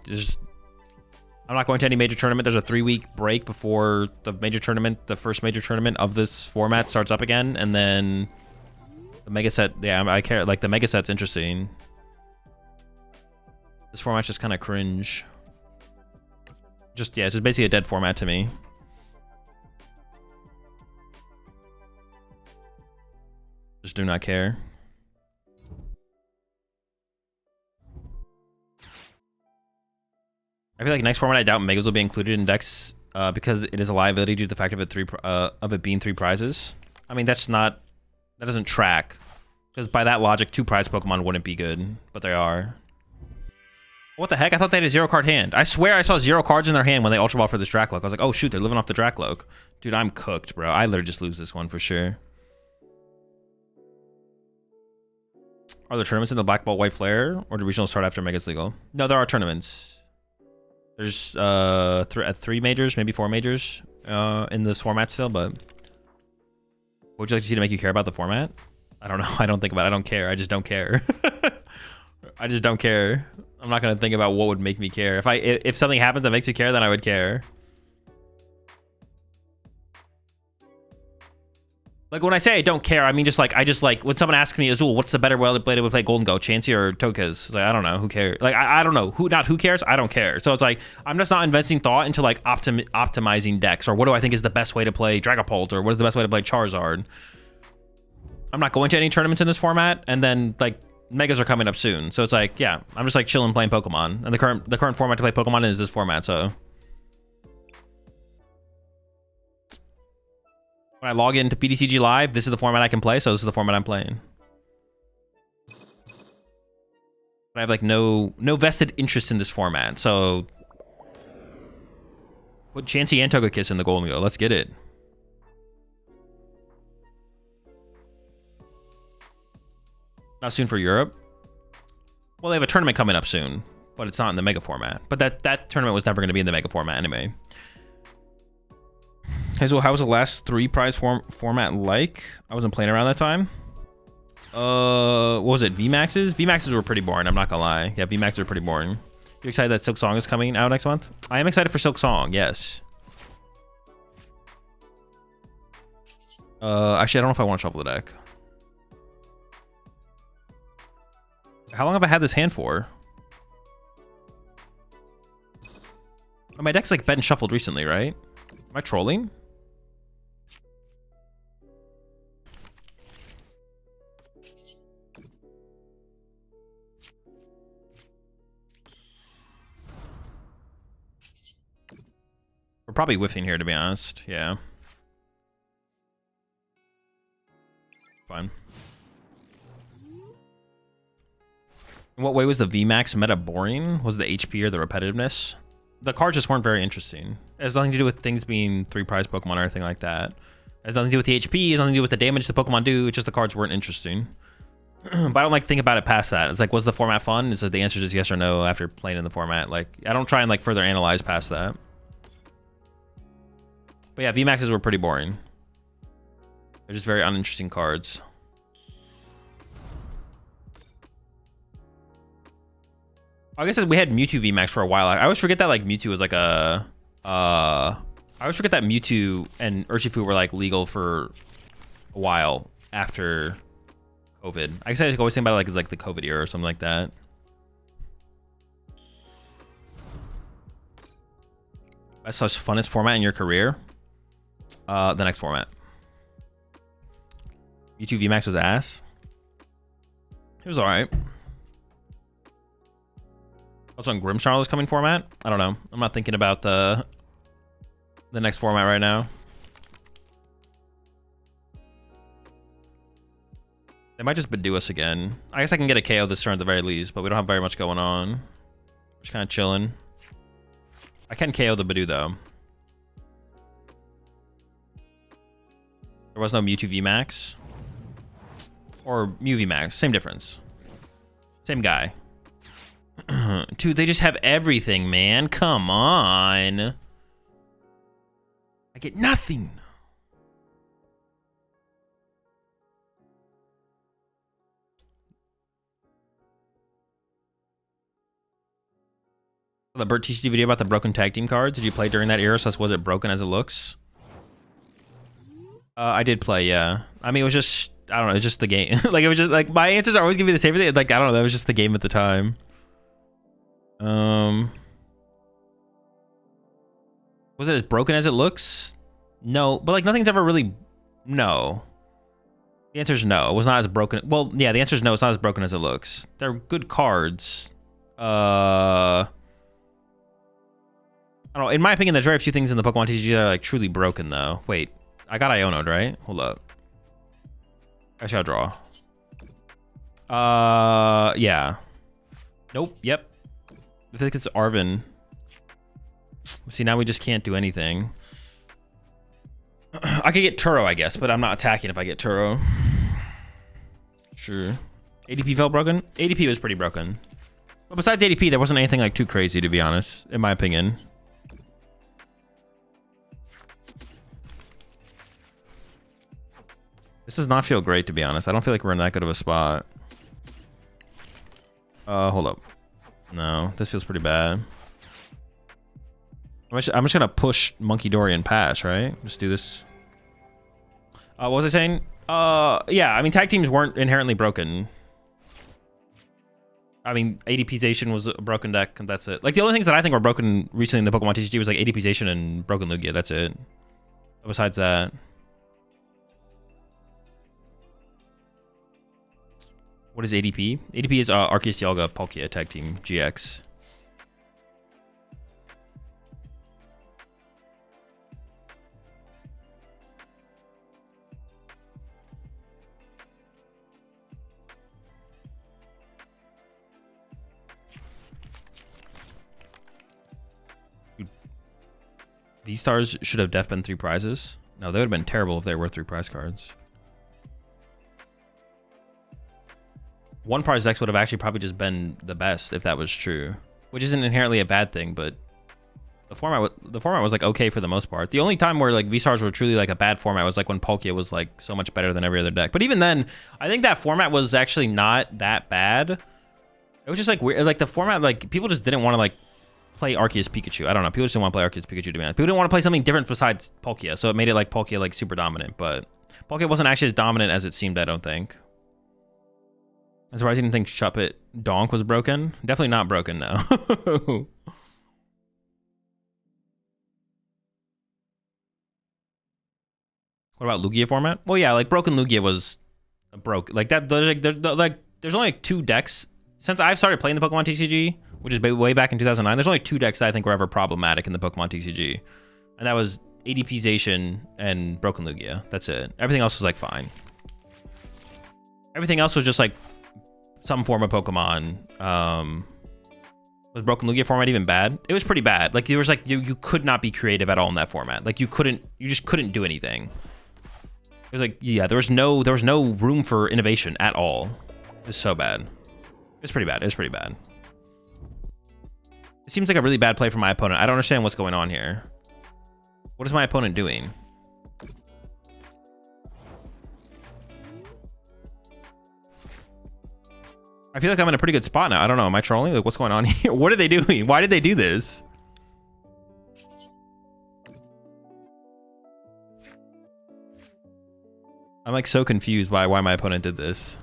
I'm not going to any major tournament. There's a 3-week break before the major tournament, the first major tournament of this format starts up again, and then the mega set. Yeah, I care. Like the mega set's interesting. This format's just kind of cringe. Yeah, it's just basically a dead format to me. Just do not care. I feel like next format, I doubt Megas will be included in decks because it is a liability due to the fact of it being 3 prizes. I mean, that doesn't track because by that logic, 2 prize Pokemon wouldn't be good, but they are. What the heck? I thought they had a 0-card hand. I swear I saw 0 cards in their hand when they Ultra Ball for this Dracloak. I was like, oh shoot, they're living off the Dracloak. Dude, I'm cooked, bro. I literally just lose this one for sure. Are there tournaments in the Black Ball White Flare? Or do regionals start after Mega's legal? No, there are tournaments. There's 3 majors, maybe 4 majors in this format still, but... What would you like to see to make you care about the format? I don't know. I don't think about it. I don't care. I just don't care. I just don't care. I'm not gonna think about what would make me care. If something happens that makes you care, then I would care. Like when I say I don't care, I mean just like when someone asks me, Azul, what's the better way to play Gholdengo, Chansey or Tokaz? It's like I don't know. Who cares? Like I don't know. Who cares? I don't care. So it's like I'm just not investing thought into like optimizing decks or what do I think is the best way to play Dragapult or what is the best way to play Charizard. I'm not going to any tournaments in this format, and then like Megas are coming up soon, so it's like, yeah, I'm just like chilling playing Pokemon, and the current format to play Pokemon is this format. So when I log into PTCG Live, this is the format I can play, so this is the format I'm playing. But I have like no vested interest in this format, so put Chansey and Togekiss in the Gholdengo. Let's get it. Not soon for Europe. Well, they have a tournament coming up soon, but it's not in the Mega format. But that tournament was never going to be in the Mega format anyway. Hazel, how was the last 3 prize format like? I wasn't playing around that time. What was it? VMAXs? VMAXs were pretty boring. I'm not gonna lie. Yeah, VMAXs are pretty boring. You excited that Silk Song is coming out next month? I am excited for Silk Song. Yes. Actually, I don't know if I want to shuffle the deck. How long have I had this hand for? Oh, my deck's like been shuffled recently, right? Am I trolling? We're probably whiffing here, to be honest. Yeah. Fine. In what way was the VMAX meta boring? Was the HP or the repetitiveness? The cards just weren't very interesting. It has nothing to do with things being 3 prize Pokemon or anything like that. It has nothing to do with the HP, it has nothing to do with the damage the Pokemon do. It's just the cards weren't interesting. But I don't like think about it past that. It's like, was the format fun? Is the answer just yes or no after playing in the format? Like, I don't try and like further analyze past that. But yeah, VMAXs were pretty boring. They're just very uninteresting cards. I guess we had Mewtwo VMAX for a while. I always forget that like Mewtwo was like a I always forget that Mewtwo and Urshifu were like legal for a while after COVID. I guess I always think about it like it's like the COVID era or something like that. Best / funnest format in your career? The next format. Mewtwo VMAX was ass. It was alright. Also on Grimmsnarl coming format? I don't know. I'm not thinking about the next format right now. They might just Badoo us again. I guess I can get a KO this turn at the very least, but we don't have very much going on. Just kind of chilling. I can KO the Badoo though. There was no Mewtwo VMAX. Or Mew VMAX. Same difference. Same guy. Dude, they just have everything, man. Come on. I get nothing. The Bert TCG video about the broken tag team cards. Did you play during that era? So was it broken as it looks? I did play, yeah. I mean, it was just, I don't know, it's just the game. Like, it was just, like, my answers are always gonna be the same thing. Like, I don't know, that was just the game at the time. Was it as broken as it looks? No, but like nothing's ever really, no. The answer is no. It was not as broken. Well, yeah, the answer is no. It's not as broken as it looks. They're good cards. I don't know. In my opinion, there's very few things in the Pokemon TCG that are like truly broken, though. Wait, I got Iono'd, right? Hold up. Actually, I'll draw. Yeah. Nope. Yep. I think it's Arven. See, now we just can't do anything. I could get Turo, I guess, but I'm not attacking if I get Turo. Sure. ADP felt broken? ADP was pretty broken. But besides ADP, there wasn't anything like too crazy, to be honest, in my opinion. This does not feel great, to be honest. I don't feel like we're in that good of a spot. Hold up. No, this feels pretty bad. I'm just gonna push Munkidori and pass, right? Just do this. What was I saying? Yeah, I mean, tag teams weren't inherently broken. I mean, ADPization was a broken deck, and that's it. Like, the only things that I think were broken recently in the Pokemon TCG was, like, ADPization and Broken Lugia. That's it. Besides that. What is ADP? ADP is Arceus, Dialga, Palkia, Tag Team, GX. These stars should have def been 3 prizes. No, they would have been terrible if they were 3 prize cards. 1 prize decks would have actually probably just been the best if that was true, which isn't inherently a bad thing, but the format was like okay for the most part. The only time where like V-stars were truly like a bad format was like when Palkia was like so much better than every other deck. But even then, I think that format was actually not that bad. It was just like weird, like the format, like people just didn't want to like play Arceus Pikachu. I don't know. People just didn't want to play Arceus Pikachu, to be honest. People didn't want to play something different besides Palkia, so it made it like Palkia like super dominant. But Palkia wasn't actually as dominant as it seemed, I don't think. I'm surprised you didn't think Shuppet Donk was broken. Definitely not broken, no. What about Lugia format? Well, yeah, like broken Lugia was broke. Like that, there's only like 2 decks since I've started playing the Pokemon TCG, which is way back in 2009. There's only 2 decks that I think were ever problematic in the Pokemon TCG, and that was ADPization and broken Lugia. That's it. Everything else was like fine. Everything else was just like some form of Pokemon. Was broken Lugia format even bad? It was pretty bad. Like there was like you could not be creative at all in that format. Like you just couldn't do anything. It was like, yeah, there was no room for innovation at all. It was so bad. It was pretty bad. It was pretty bad. It seems like a really bad play from my opponent. I don't understand what's going on here. What is my opponent doing? I feel like I'm in a pretty good spot now. I don't know. Am I trolling? Like, what's going on here? What are they doing? Why did they do this? I'm like so confused by why my opponent did this.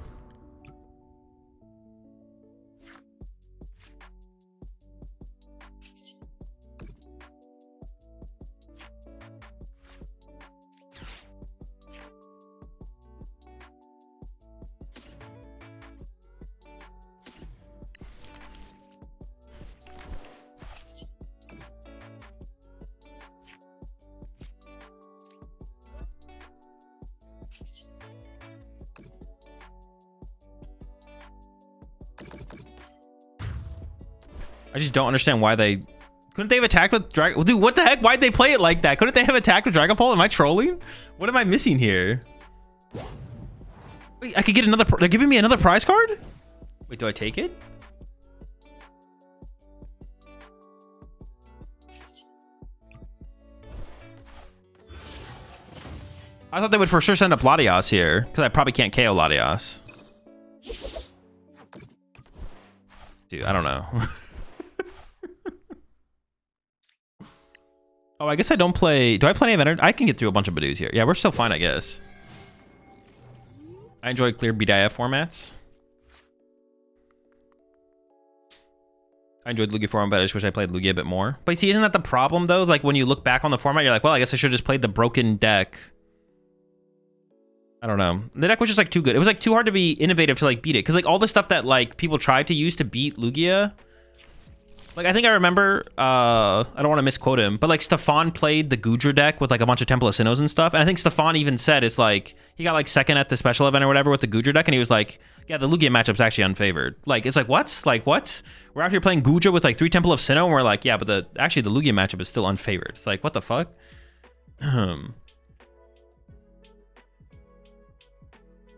I just don't understand why they... Couldn't they have attacked with Dragon... Dude, what the heck? Why'd they play it like that? Couldn't they have attacked with Dragon Ball? Am I trolling? What am I missing here? Wait, I could get another... They're giving me another prize card? Wait, do I take it? I thought they would for sure send up Latias here, because I probably can't KO Latias. Dude, I don't know. Oh, I guess I don't play... Do I play any of Energy? I can get through a bunch of Badoos here. Yeah, we're still fine, I guess. I enjoy clear BDIF formats. I enjoyed Lugia format, but I just wish I played Lugia a bit more. But see, isn't that the problem, though? Like, when you look back on the format, you're like, well, I guess I should have just played the broken deck. I don't know. The deck was just, like, too good. It was, like, too hard to be innovative to, like, beat it. Because, like, all the stuff that, like, people tried to use to beat Lugia... Like, I think I remember, I don't want to misquote him, but like Stefan played the Goodra deck with like a bunch of Temple of Sinnohs and stuff. And I think Stefan even said it's like, he got like second at the special event or whatever with the Goodra deck. And he was like, yeah, the Lugia matchup's actually unfavored. Like, it's like, what? Like, what? We're out here playing Goodra with like 3 Temple of Sinnoh. And we're like, yeah, but actually the Lugia matchup is still unfavored. It's like, what the fuck?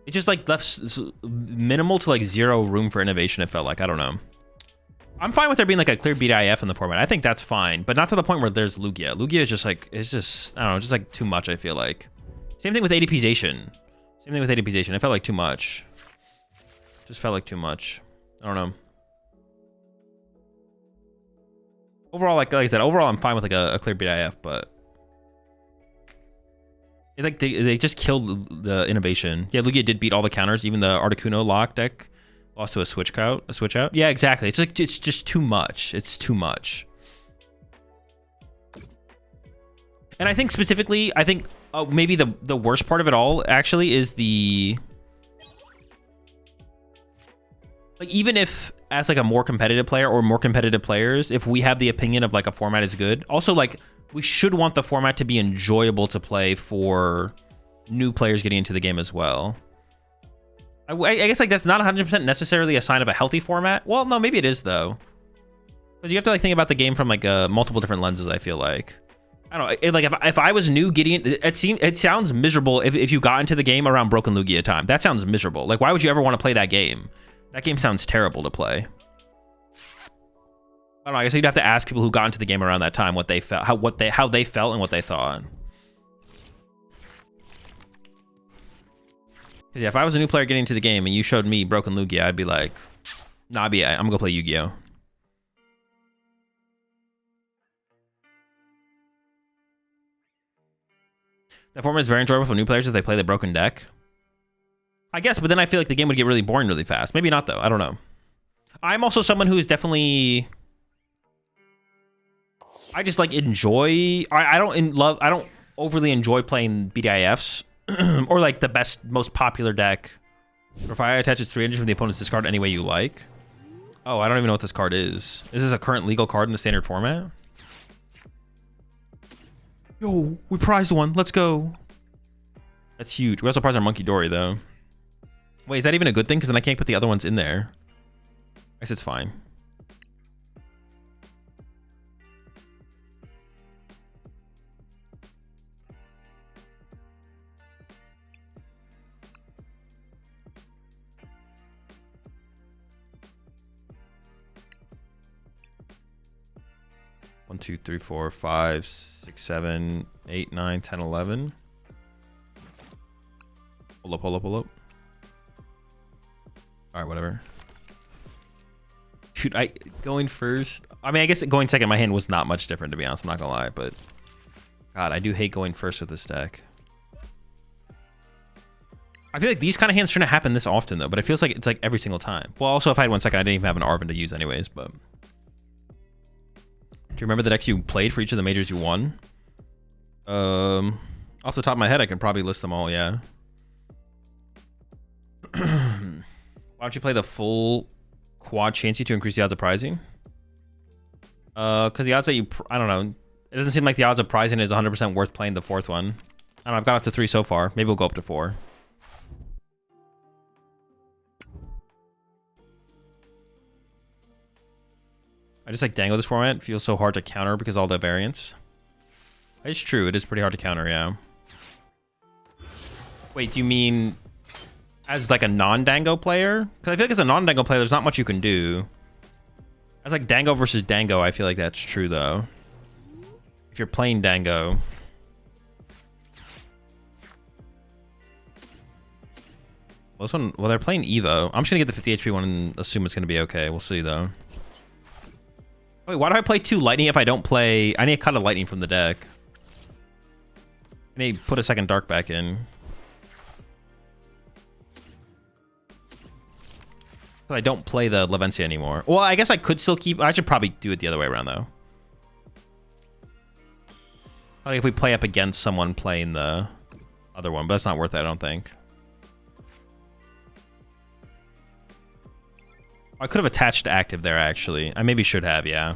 It just like left minimal to like 0 room for innovation. It felt like, I don't know. I'm fine with there being like a clear BDIF in the format. I think that's fine, but not to the point where there's Lugia. Lugia is just like, it's just, I don't know, just like too much, I feel like. Same thing with ADPization. Same thing with ADPization. I felt like too much. Just felt like too much. I don't know. Overall, like I said, overall I'm fine with like a clear BDIF, but like they just killed the innovation. Yeah, Lugia did beat all the counters, even the Articuno lock deck. Lost to a switch out. Yeah, exactly. It's like, it's just too much. It's too much. And I think specifically, I think maybe the worst part of it all actually is the, like, even if as like a more competitive player or more competitive players, if we have the opinion of like a format is good, also like we should want the format to be enjoyable to play for new players getting into the game as well. I guess like that's not 100% necessarily a sign of a healthy format. Well, no, maybe it is though, because you have to like think about the game from like multiple different lenses. I feel like, I don't know, like if I was new getting it sounds miserable if you got into the game around Broken Lugia time. That sounds miserable. Like, why would you ever want to play that game? That game sounds terrible to play. I don't know. I guess you'd have to ask people who got into the game around that time what they felt, how they felt and what they thought. Yeah, if I was a new player getting into the game and you showed me Broken Lugia, I'd be like, nah, I'm gonna go play Yu-Gi-Oh. That format is very enjoyable for new players if they play the broken deck. I guess, but then I feel like the game would get really boring really fast. Maybe not though, I don't know. I'm also someone who is definitely, I just like enjoy, I don't overly enjoy playing BDIFs. Or like the best, most popular deck. Or fire attaches 300 from the opponent's discard any way you like. Oh, I don't even know what this card is. Is this a current legal card in the standard format? Yo, we prized one. Let's go. That's huge. We also prized our Munkidori though. Wait, is that even a good thing? Because then I can't put the other ones in there. I guess it's fine. One, 2, 3, 4, 5, 6, 7, 8, 9, 10, 11. Pull up. All right, whatever. Shoot, going first. I mean, I guess going second, my hand was not much different, to be honest. I'm not gonna lie, but God, I do hate going first with this deck. I feel like these kind of hands shouldn't happen this often, though, but it feels like it's like every single time. Well, also, if I had 1 second, I didn't even have an Arven to use anyways, but... Do you remember the decks you played for each of the majors you won? Off the top of my head, I can probably list them all, yeah. Why don't you play the full quad Chansey to increase the odds of prizing? Because the odds that you... I don't know. It doesn't seem like the odds of prizing is 100% worth playing the 4th one. I don't know, I've got up to 3 so far. Maybe we'll go up to 4. I just like Dango this format. It feels so hard to counter because of all the variants. It's true. It is pretty hard to counter, yeah. Wait, do you mean as like a non-Dango player? Because I feel like as a non-Dango player, there's not much you can do. As like Dango versus Dango, I feel like that's true, though. If you're playing Dango. Well, this one, well, they're playing Evo. I'm just going to get the 50 HP one and assume it's going to be okay. We'll see, though. Wait, why do I play 2 lightning if I don't play... I need to cut a lightning from the deck. I need to put a second dark back in. I don't play the Levencia anymore. Well, I guess I could still keep... I should probably do it the other way around, though. Like if we play up against someone playing the other one, but that's not worth it, I don't think. I could have attached active there, actually. I maybe should have, yeah.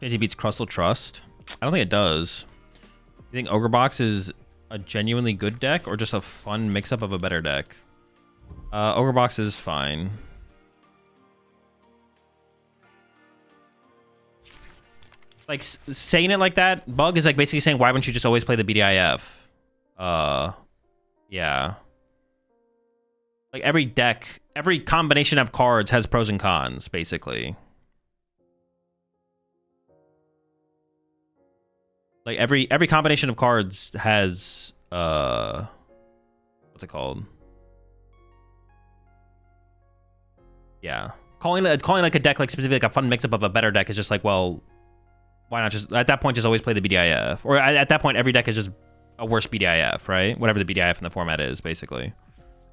JT beats Crustal Trust. I don't think it does. You think Ogre Box is a genuinely good deck or just a fun mix-up of a better deck? Ogre Box is fine. Like, saying it like that, Bug is like basically saying, why wouldn't you just always play the BDIF? Yeah. Like, every deck, every combination of cards has pros and cons, basically. Like, every combination of cards has, what's it called? Yeah. Calling like a deck, like, specifically like a fun mix-up of a better deck is just like, well, why not just, at that point, just always play the BDIF? Or at that point, every deck is just a worse BDIF, right? Whatever the BDIF in the format is, basically.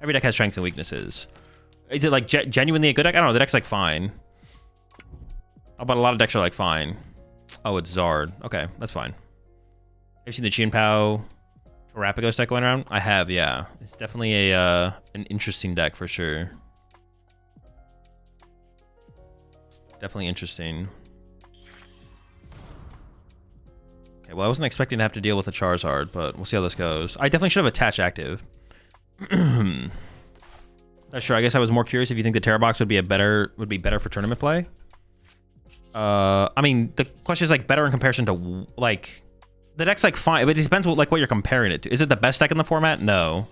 Every deck has strengths and weaknesses. Is it, like, genuinely a good deck? I don't know. The deck's, like, fine. But a lot of decks are, like, fine. Oh, it's Zard. Okay, that's fine. Have you seen the Chien-Pao Terrapagos deck going around? I have, yeah. It's definitely a an interesting deck, for sure. Definitely interesting. Okay, well, I wasn't expecting to have to deal with a Charizard, but we'll see how this goes. I definitely should have attached active. Not sure. I guess I was more curious if you think the Terra Box would be better for tournament play. I mean, the question is like better in comparison to like the deck's like fine, but it depends what you're comparing it to. Is it the best deck in the format? No.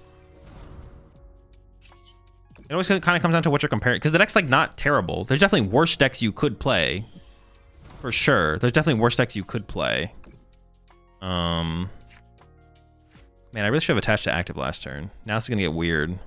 It always kind of comes down to what you're comparing, because the deck's like not terrible. There's definitely worse decks you could play, for sure. There's definitely worse decks you could play. Man, I really should have attached to active last turn. Now it's gonna get weird.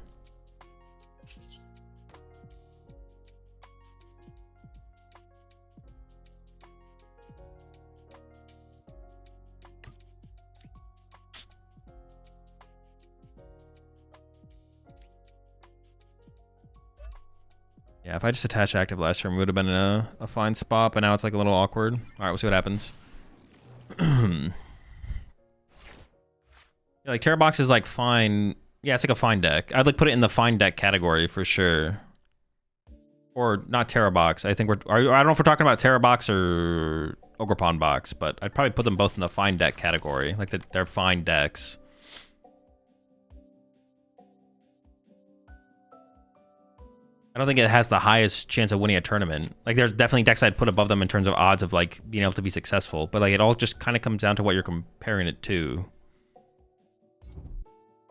Yeah, if I just attached active last turn, we would have been in a fine spot, but now it's like a little awkward. All right, we'll see what happens. Yeah, like Terra Box is like fine. Yeah, it's like a fine deck. I'd like put it in the fine deck category for sure. Or not Terra Box. I think I don't know if we're talking about Terra Box or Ogerpon Box, but I'd probably put them both in the fine deck category. Like they're fine decks. I don't think it has the highest chance of winning a tournament. Like, there's definitely decks I'd put above them in terms of odds of like being able to be successful, but like it all just kind of comes down to what you're comparing it to.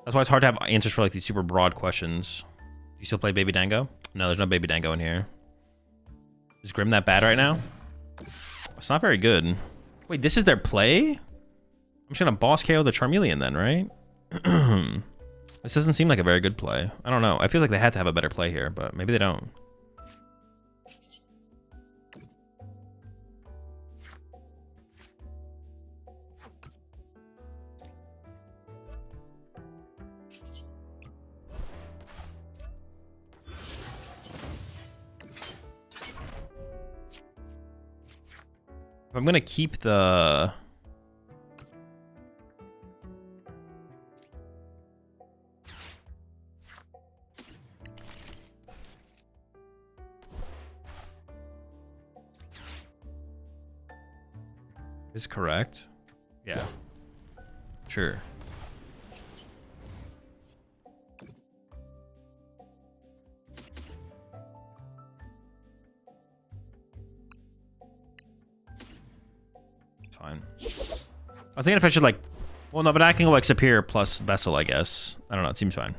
That's why it's hard to have answers for like these super broad questions. Do you still play Baby Dango? No, there's no Baby Dango in here. Is Grim that bad right now? It's not very good. Wait, this is their play? I'm just gonna boss KO the Charmeleon then, right? This doesn't seem like a very good play. I don't know. I feel like they had to have a better play here, but maybe they don't. I'm gonna keep the... Is correct? Yeah. Sure. Fine. I was thinking if I should like... Well, no, but I can go like Superior plus Vessel, I guess. I don't know. It seems fine.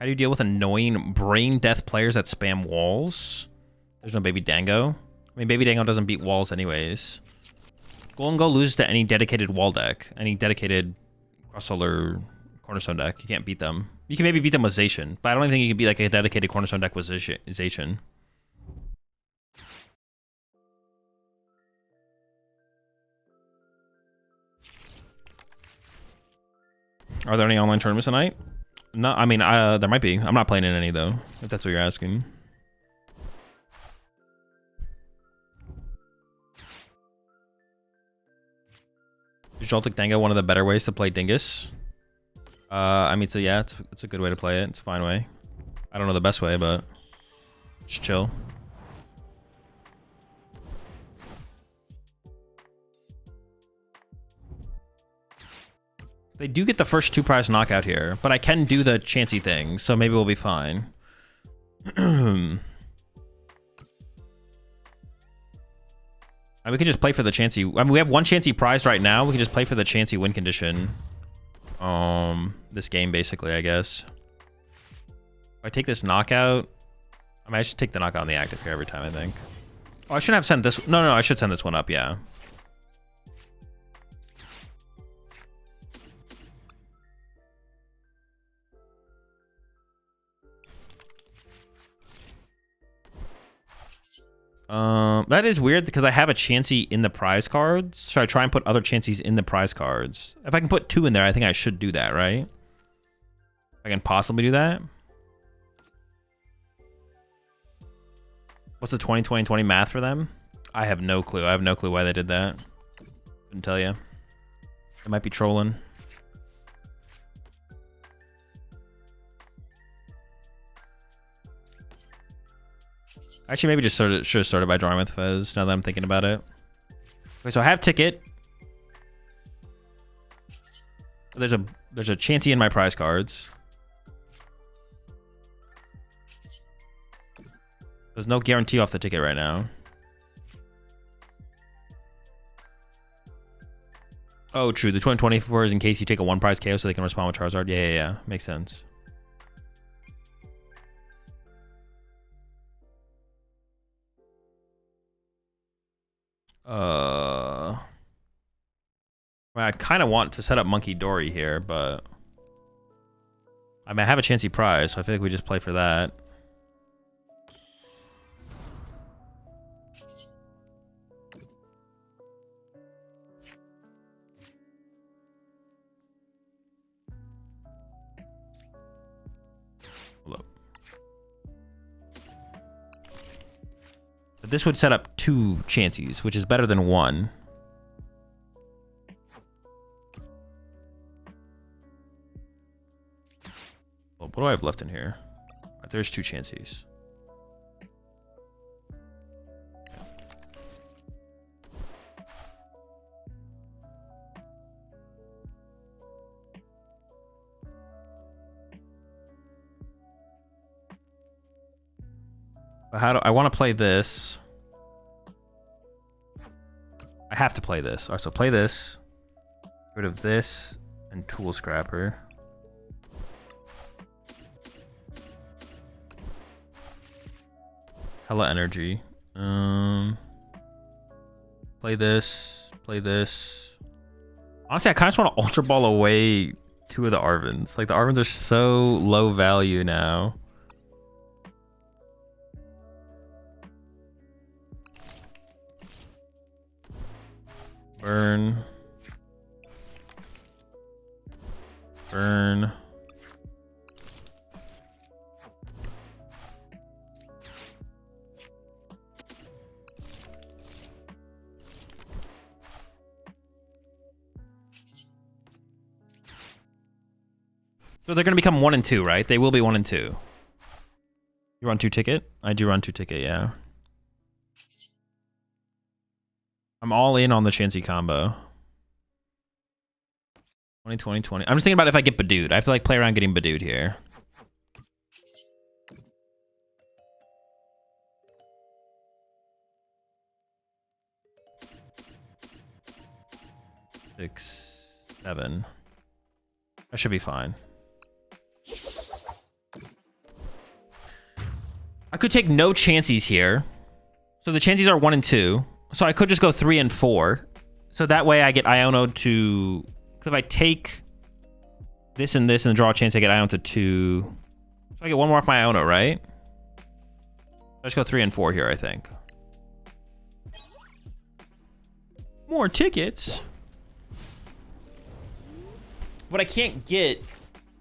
How do you deal with annoying brain death players that spam walls? There's no Baby Dango. I mean, Baby Dango doesn't beat walls anyways. Gholdengo loses to any dedicated wall deck. Any dedicated Crustle or Cornerstone deck. You can't beat them. You can maybe beat them with Zacian, but I don't even think you can beat like a dedicated Cornerstone deck with Zacian. Are there any online tournaments tonight? No, I mean, there might be. I'm not playing in any, though, if that's what you're asking. Is Gholdengo one of the better ways to play Dingus? I mean, so yeah, it's a good way to play it. It's a fine way. I don't know the best way, but just chill. They do get the first 2 prize knockout here, but I can do the Chansey thing, so maybe we'll be fine. And we can just play for the Chansey. I mean, we have 1 Chansey prize right now. We can just play for the Chansey win condition. This game, basically, I guess. If I take this knockout... I mean, I should take the knockout on the active here every time, I think. Oh, I shouldn't have sent this... No, I should send this one up, yeah. That is weird because I have a Chansey in the prize cards. Should I try and put other Chanseys in the prize cards? If I can put 2 in there, I think I should do that, right? I can possibly do that. What's the 20-20-20 math for them? I have no clue. I have no clue why they did that. Couldn't tell you. They might be trolling. Actually, maybe just should have started by drawing with Fez, now that I'm thinking about it. Okay, so I have ticket. There's a Chansey in my prize cards. There's no guarantee off the ticket right now. Oh, true. The 2024 is in case you take a 1 prize KO so they can respond with Charizard. Yeah. Makes sense. Well, I kind of want to set up Munkidori here, but I mean, I have a Chansey prize, so I feel like we just play for that. Hold up. But this would set up 2 Chanseys, which is better than 1. Well, what do I have left in here? Right, there's 2 Chanseys. But how do I want to play this? I have to play this. All right, so play this. Get rid of this and Tool Scrapper. Hella energy. Play this. Play this. Honestly, I kind of just want to Ultra Ball away 2 of the Arvens. Like, the Arvens are so low value now. Burn. Burn. So they're going to become 1 and 2, right? They will be 1 and 2. You run 2 ticket? I do run 2 ticket, yeah. I'm all in on the Chansey combo. 20-20-20. I'm just thinking about if I get Badooed. I have to like play around getting Badooed here. Six, 7. That should be fine. I could take no Chanseys here. So the Chanseys are 1 and 2. So I could just go 3 and 4. So that way I get Iono to... Because if I take this and this and draw a chance, I get Iono to 2. So I get 1 more off my Iono, right? Let's go 3 and 4 here, I think. More tickets. But I can't get...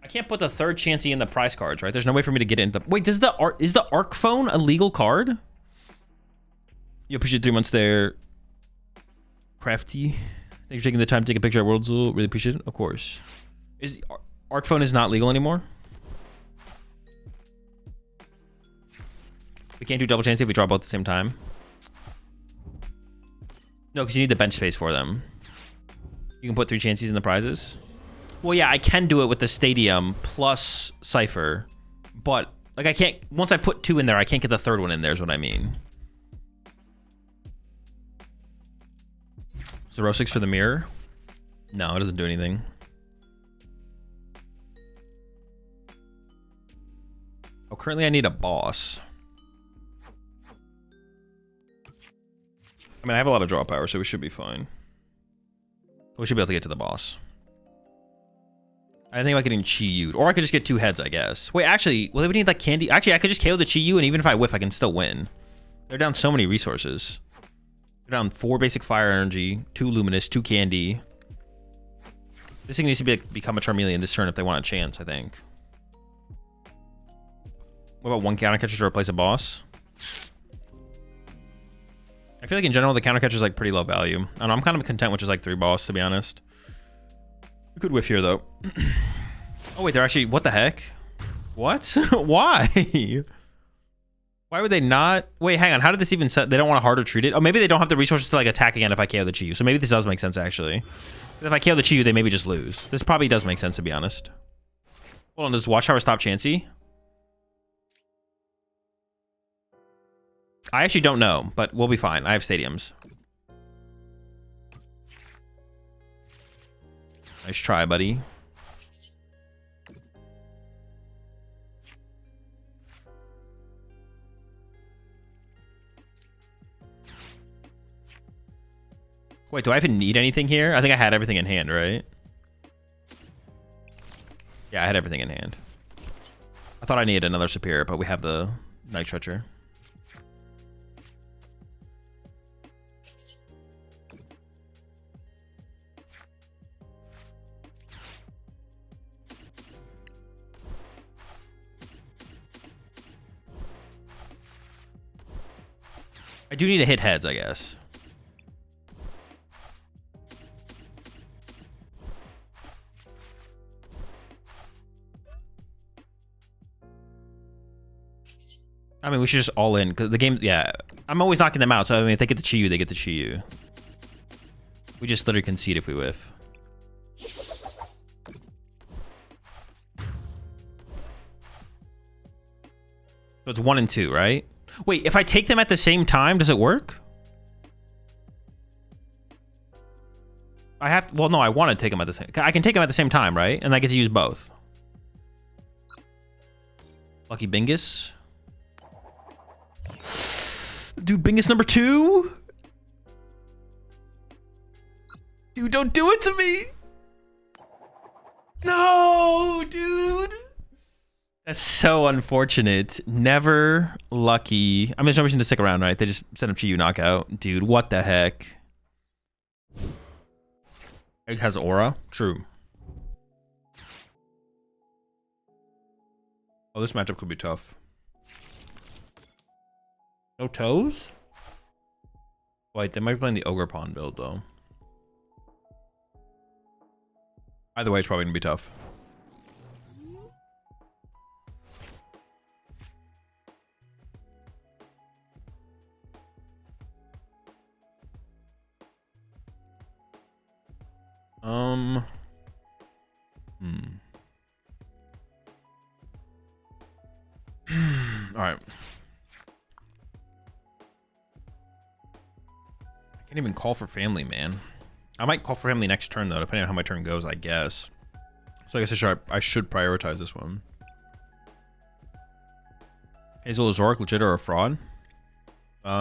I can't put the 3rd Chansey in the prize cards, right? There's no way for me to get it in the... Wait, is the Arc Phone a legal card? You appreciate 3 months there. Crafty. Thanks for taking the time to take a picture at World Azul. Really appreciate it. Of course. Is Arc phone is not legal anymore? We can't do double Chansey if we draw both at the same time. No, because you need the bench space for them. You can put 3 Chanseys in the prizes. Well, yeah, I can do it with the Stadium plus Cypher. But, like, I can't... Once I put 2 in there, I can't get the 3rd one in there is what I mean. Zero-6 for the mirror? No, it doesn't do anything. Oh, currently I need a boss. I mean, I have a lot of draw power, so we should be fine. We should be able to get to the boss. I think about getting Chi-Yu'd. Or I could just get 2 heads, I guess. Wait, actually, well, they would need, like, candy. Actually, I could just KO the Chi-Yu, and even if I whiff, I can still win. They're down so many resources. They're down 4 basic fire energy, 2 luminous, 2 candy. This thing needs to become a Charmeleon this turn if they want a chance, I think. What about 1 counter catcher to replace a boss? I feel like in general the counter catcher is like pretty low value. I don't know, I'm kind of content with just like 3 boss to be honest. We could whiff here though. Oh wait, they're actually, what the heck? What? Why? Why would they not? Wait, hang on. How did this even set? They don't want to harder treat it. Oh, maybe they don't have the resources to like attack again if I KO the Chi-Yu. So maybe this does make sense actually. If I KO the Chi-Yu, they maybe just lose. This probably does make sense to be honest. Hold on, does Watchtower stop Chansey? I actually don't know, but we'll be fine. I have stadiums. Nice try, buddy. Wait, do I even need anything here? I think I had everything in hand, right? Yeah, I had everything in hand. I thought I needed another superior, but we have the Night Stretcher. I do need to hit heads, I guess. I mean, we should just all in, because the game, yeah. I'm always knocking them out, so I mean, if they get the Chi-Yu, they get the Chi-Yu. We just literally concede if we whiff. So it's 1 and 2, right? Wait, if I take them at the same time, does it work? I have to, well, no, I want to take them at the same, I can take them at the same time, right? And I get to use both. Lucky Bingus. Dude, Bingus number 2? Dude, don't do it to me! No, dude! That's so unfortunate. Never lucky. I mean, there's no reason to stick around, right? They just sent him Chi-Yu knockout. Dude, what the heck? It has aura? True. Oh, this matchup could be tough. No toes? Wait, they might be playing the Ogre Pawn build, though. Either way, it's probably going to be tough. All right. I can't even call for family, man. I might call for family next turn though, depending on how my turn goes, I guess. So I guess I should prioritize this one. Azul is Zoric legit or a fraud?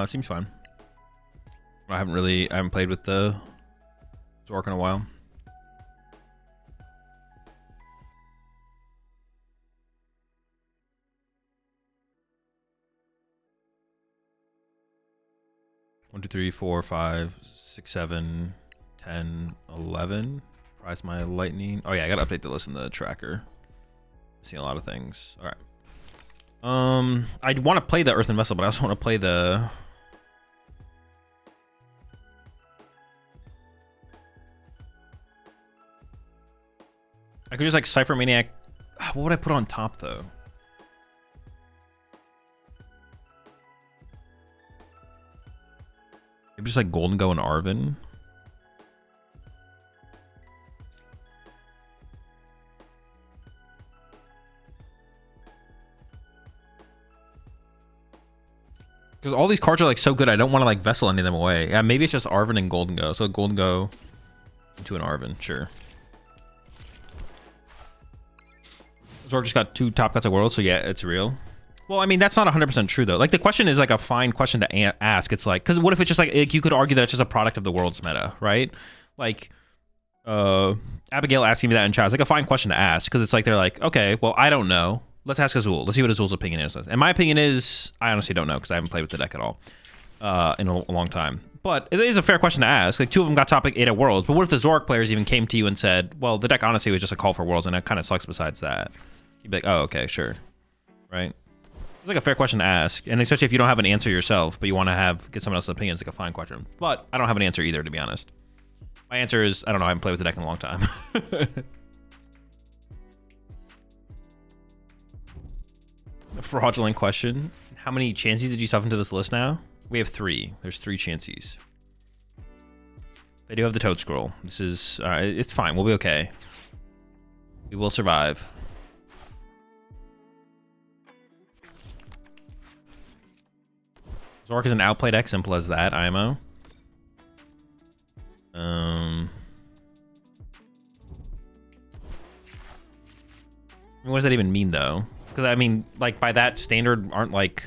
Seems fine. I haven't played with the Zoric in a while. One, 2, 3, 4, 5, 6, 7, 10, 11. Prize my lightning. Oh yeah, I gotta update the list in the tracker. Seeing a lot of things. All right. I want to play the Earthen Vessel, but I also want to play the. could just like Ciphermaniac. What would I put on top though? Maybe just like Gholdengo and Arven. Because all these cards are like so good, I don't want to like Vessel any of them away. Yeah, maybe it's just Arven and Gholdengo. So Gholdengo into an Arven, sure. Zork just got 2 top cuts of world, so yeah, it's real. Well, I mean, that's not 100% true though. Like the question is like a fine question to ask. It's like, because what if it's just like you could argue that it's just a product of the world's meta, right? Like, Abigail asking me that in chat is like a fine question to ask, because it's like they're like, okay, well, I don't know. Let's ask Azul. Let's see what Azul's opinion is. And my opinion is, I honestly don't know because I haven't played with the deck at all in a long time. But it is a fair question to ask. Like 2 of them got top 8 at Worlds, but what if the Zork players even came to you and said, well, the deck honestly was just a call for Worlds and it kind of sucks besides that? You'd be like, oh, okay, sure. Right? It's like a fair question to ask. And especially if you don't have an answer yourself, but you want to get someone else's opinion, it's like a fine question. But I don't have an answer either, to be honest. My answer is, I don't know, I haven't played with the deck in a long time. A fraudulent question. How many Chanseys did you stuff into this list now? We have 3. There's 3 Chanseys. They do have the Toad Scroll. This is... it's fine. We'll be okay. We will survive. Zork is an outplay deck. Simple as that, IMO. What does that even mean, though? Because, I mean, like, by that standard, aren't, like...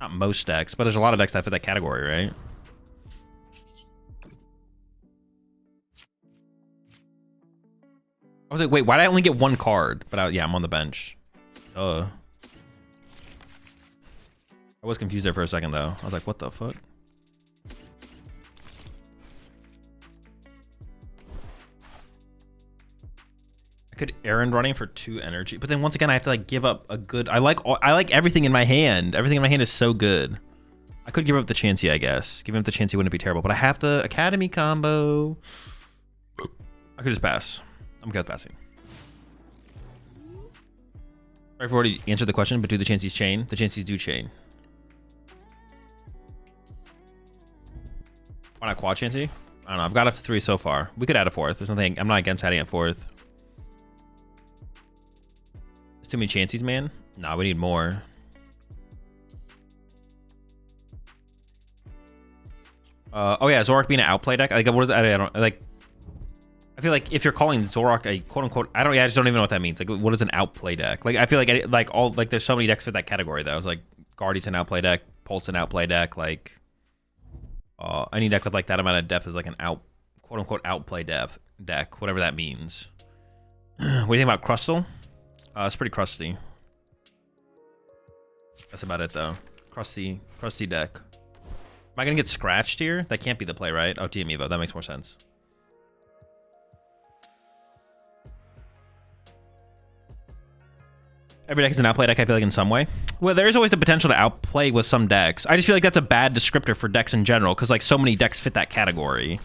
Not most decks, but there's a lot of decks that fit that category, right? I was like, wait, why did I only get 1 card? But, yeah, I'm on the bench. I was confused there for a second, though. I was like, what the fuck? Could errand running for 2 energy, but then once again I have to like give up a good. I like everything in my hand. Everything in my hand is so good. I could give up the Chansey, I guess. Giving up the Chansey wouldn't be terrible, but I have the Academy combo. I could just pass. I'm good at passing. Sorry if I already answered the question, but do the Chanseys chain? The Chanseys do chain. Why not quad Chansey? I don't know. I've got up to 3 so far. We could add a 4th. There's nothing. I'm not against adding a 4th. Too many Chanseys, man. Nah, we need more. Oh yeah, Zork being an outplay deck. Like, what is that? I don't like. I feel like if you're calling Zork a quote unquote, I just don't even know what that means. Like, what is an outplay deck? Like, I feel like there's so many decks fit that category though. I was like, Guardian's an outplay deck, Pulse an outplay deck. Like, any deck with like that amount of depth is like an quote unquote outplay deck, whatever that means. What do you think about Crustal? It's pretty crusty. That's about it, though. Crusty deck. Am I gonna get scratched here? That can't be the play, right? Oh, TM Evo. That makes more sense. Every deck is an outplay deck, I feel like, in some way. Well, there is always the potential to outplay with some decks. I just feel like that's a bad descriptor for decks in general, because, like, so many decks fit that category.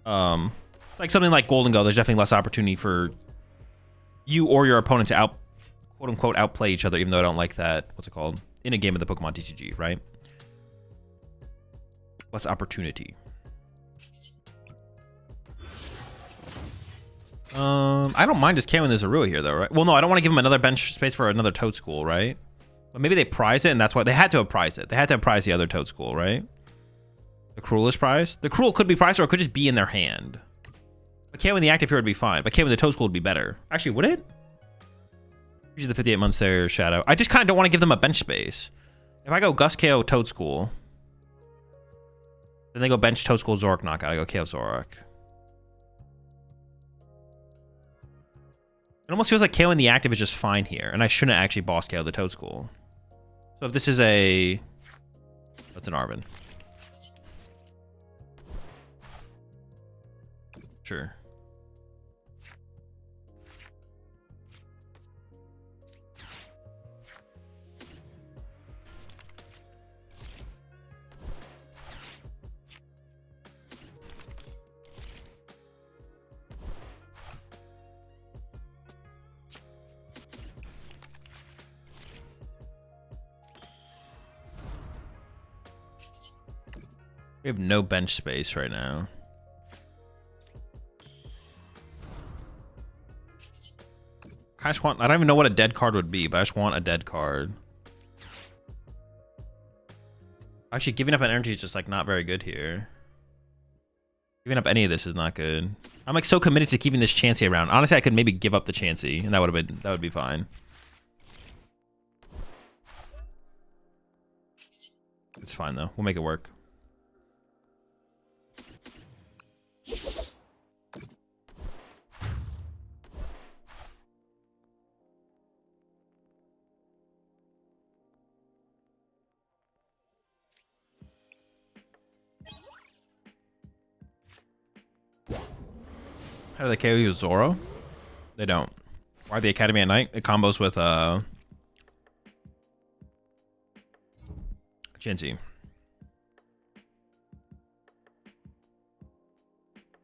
Like, something like Gholdengo, there's definitely less opportunity for you or your opponent to quote unquote outplay each other, even though I don't like that. What's it called? In a game of the Pokemon TCG, right? Less opportunity. I don't mind just KOing this Arua here, though, right? Well, no, I don't want to give him another bench space for another Toad School, right? But maybe they prize it, and that's why they had to have prized it. They had to have prized the other Toad School, right? The Cruel is prized. The Cruel could be prized, or it could just be in their hand. But KOing the active here would be fine. But KOing the Toad School would be better. Actually, would it? Usually the 58 months there, Shadow. I just kind of don't want to give them a bench space. If I go Gus KO Toad School, then they go bench Toad School Zork knockout. I go KO Zork. It almost feels like KOing the active is just fine here, and I shouldn't actually boss KO the Toad School. So if this is a... That's an Arven. Sure. We have no bench space right now. I just want, I don't even know what a dead card would be, but I just want a dead card. Actually, giving up an energy is just like not very good here. Giving up any of this is not good. I'm like so committed to keeping this Chansey around. Honestly, I could maybe give up the Chansey and that would be fine. It's fine though. We'll make it work. How do they KO you, Zoro? They don't. Why the Academy at night? It combos with Chansey.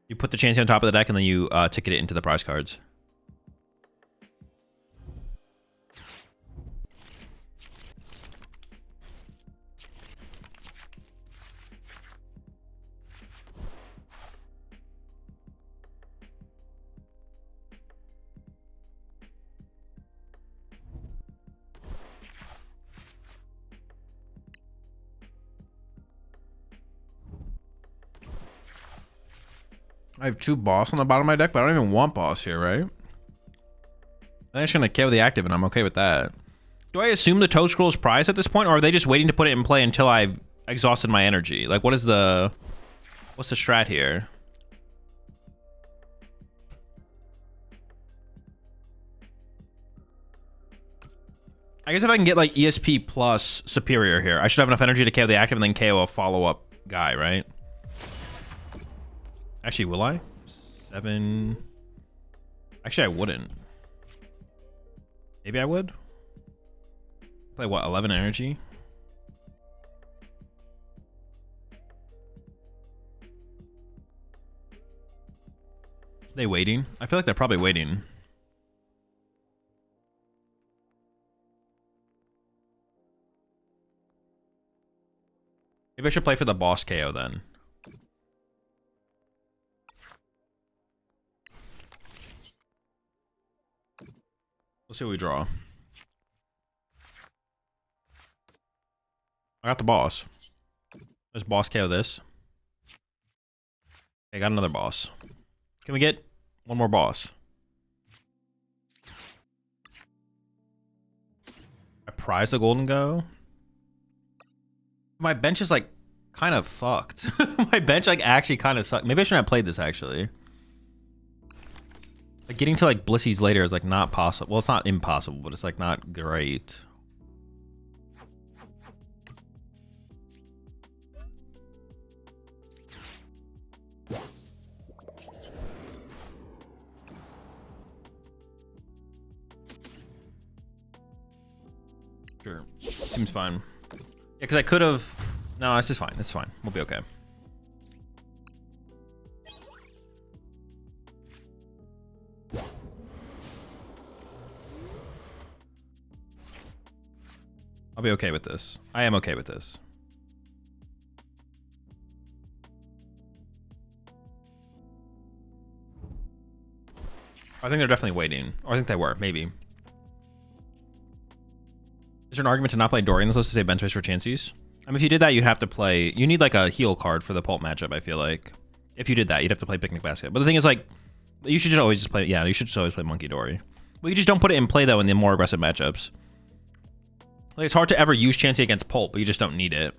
You put the Chansey on top of the deck and then you ticket it into the prize cards. I have 2 boss on the bottom of my deck, but I don't even want boss here, right? I'm just gonna KO the active and I'm okay with that. Do I assume the Toad Scroll is prize at this point, or are they just waiting to put it in play until I've exhausted my energy? Like, what's the strat here? I guess if I can get like ESP plus Superior here, I should have enough energy to KO the active and then KO a follow-up guy, right? Actually, will I? 7. Actually, I wouldn't. Maybe I would. Play what? 11 energy. They waiting? I feel like they're probably waiting. Maybe I should play for the boss KO then. Let's see what we draw. I got the boss. Let's boss KO this. I got another boss. Can we get one more boss? I prize the Gholdengo. My bench is like kind of fucked. My bench like actually kind of sucks. Maybe I shouldn't have played this actually. Like getting to like Blissy's later is like not possible. Well, it's not impossible, but it's like not great. Sure. Seems fine. Yeah, because I could have... No, this is fine. It's fine. We'll be okay. I'll be okay with this. I am okay with this. I think they're definitely waiting. Or I think they were, maybe. Is there an argument to not play Dory in this list to save bench space for Chanseys? I mean, if you did that, you'd have to play... You need like a heal card for the Pulp matchup, I feel like. If you did that, you'd have to play Picnic Basket. But the thing is, like, you should just always just play... Yeah, you should just always play Munkidori. But you just don't put it in play, though, in the more aggressive matchups. Like, it's hard to ever use Chansey against Pulp, but you just don't need it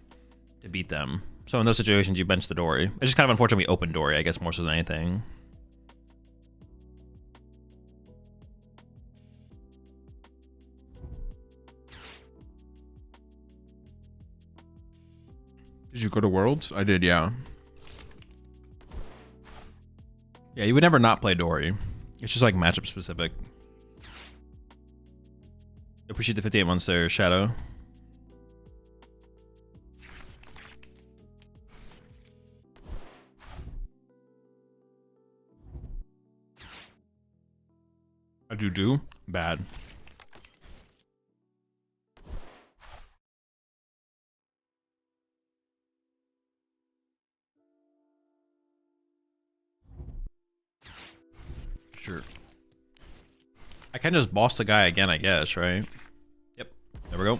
to beat them. So in those situations, you bench the Dory. It's just kind of unfortunate we open Dory, I guess, more so than anything. Did you go to Worlds? I did, yeah. Yeah, you would never not play Dory. It's just like matchup specific. Appreciate the 58 months there, Shadow. How'd you do? Bad. I can just boss the guy again, I guess, right? Yep. There we go.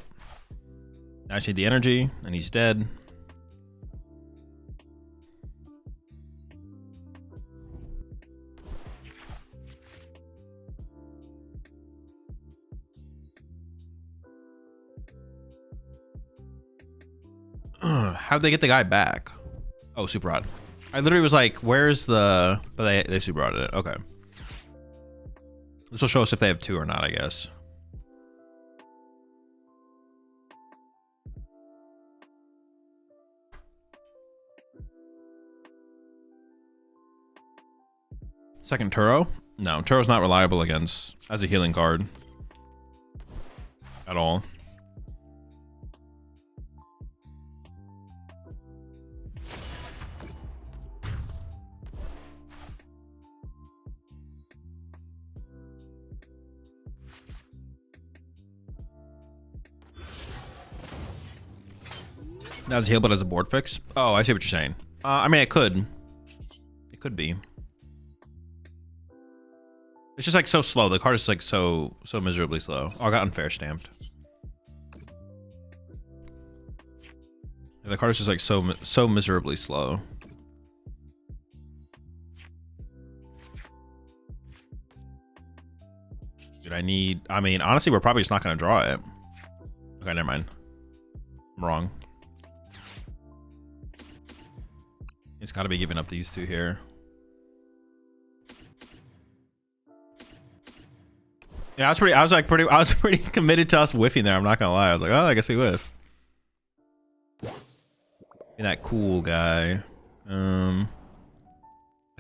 Now I just need the energy, and he's dead. How'd they get the guy back? Oh, super rod. I literally was like, where's the... But they super rodded it. Okay. This will show us if they have 2 or not, I guess. Second Turo? No, Turo's not reliable against as a healing card. At all. That's heal, but as a board fix. Oh, I see what you're saying. I mean, it could. It could be. It's just like so slow. The card is like so miserably slow. Oh, I got unfair stamped. The card is just like so miserably slow. Dude, I mean, honestly, we're probably just not gonna draw it. Okay, never mind. I'm wrong. It's got to be giving up these 2 here. Yeah, I was pretty committed to us whiffing there. I'm not gonna lie. I was like, oh, I guess we whiff. Be that cool guy. I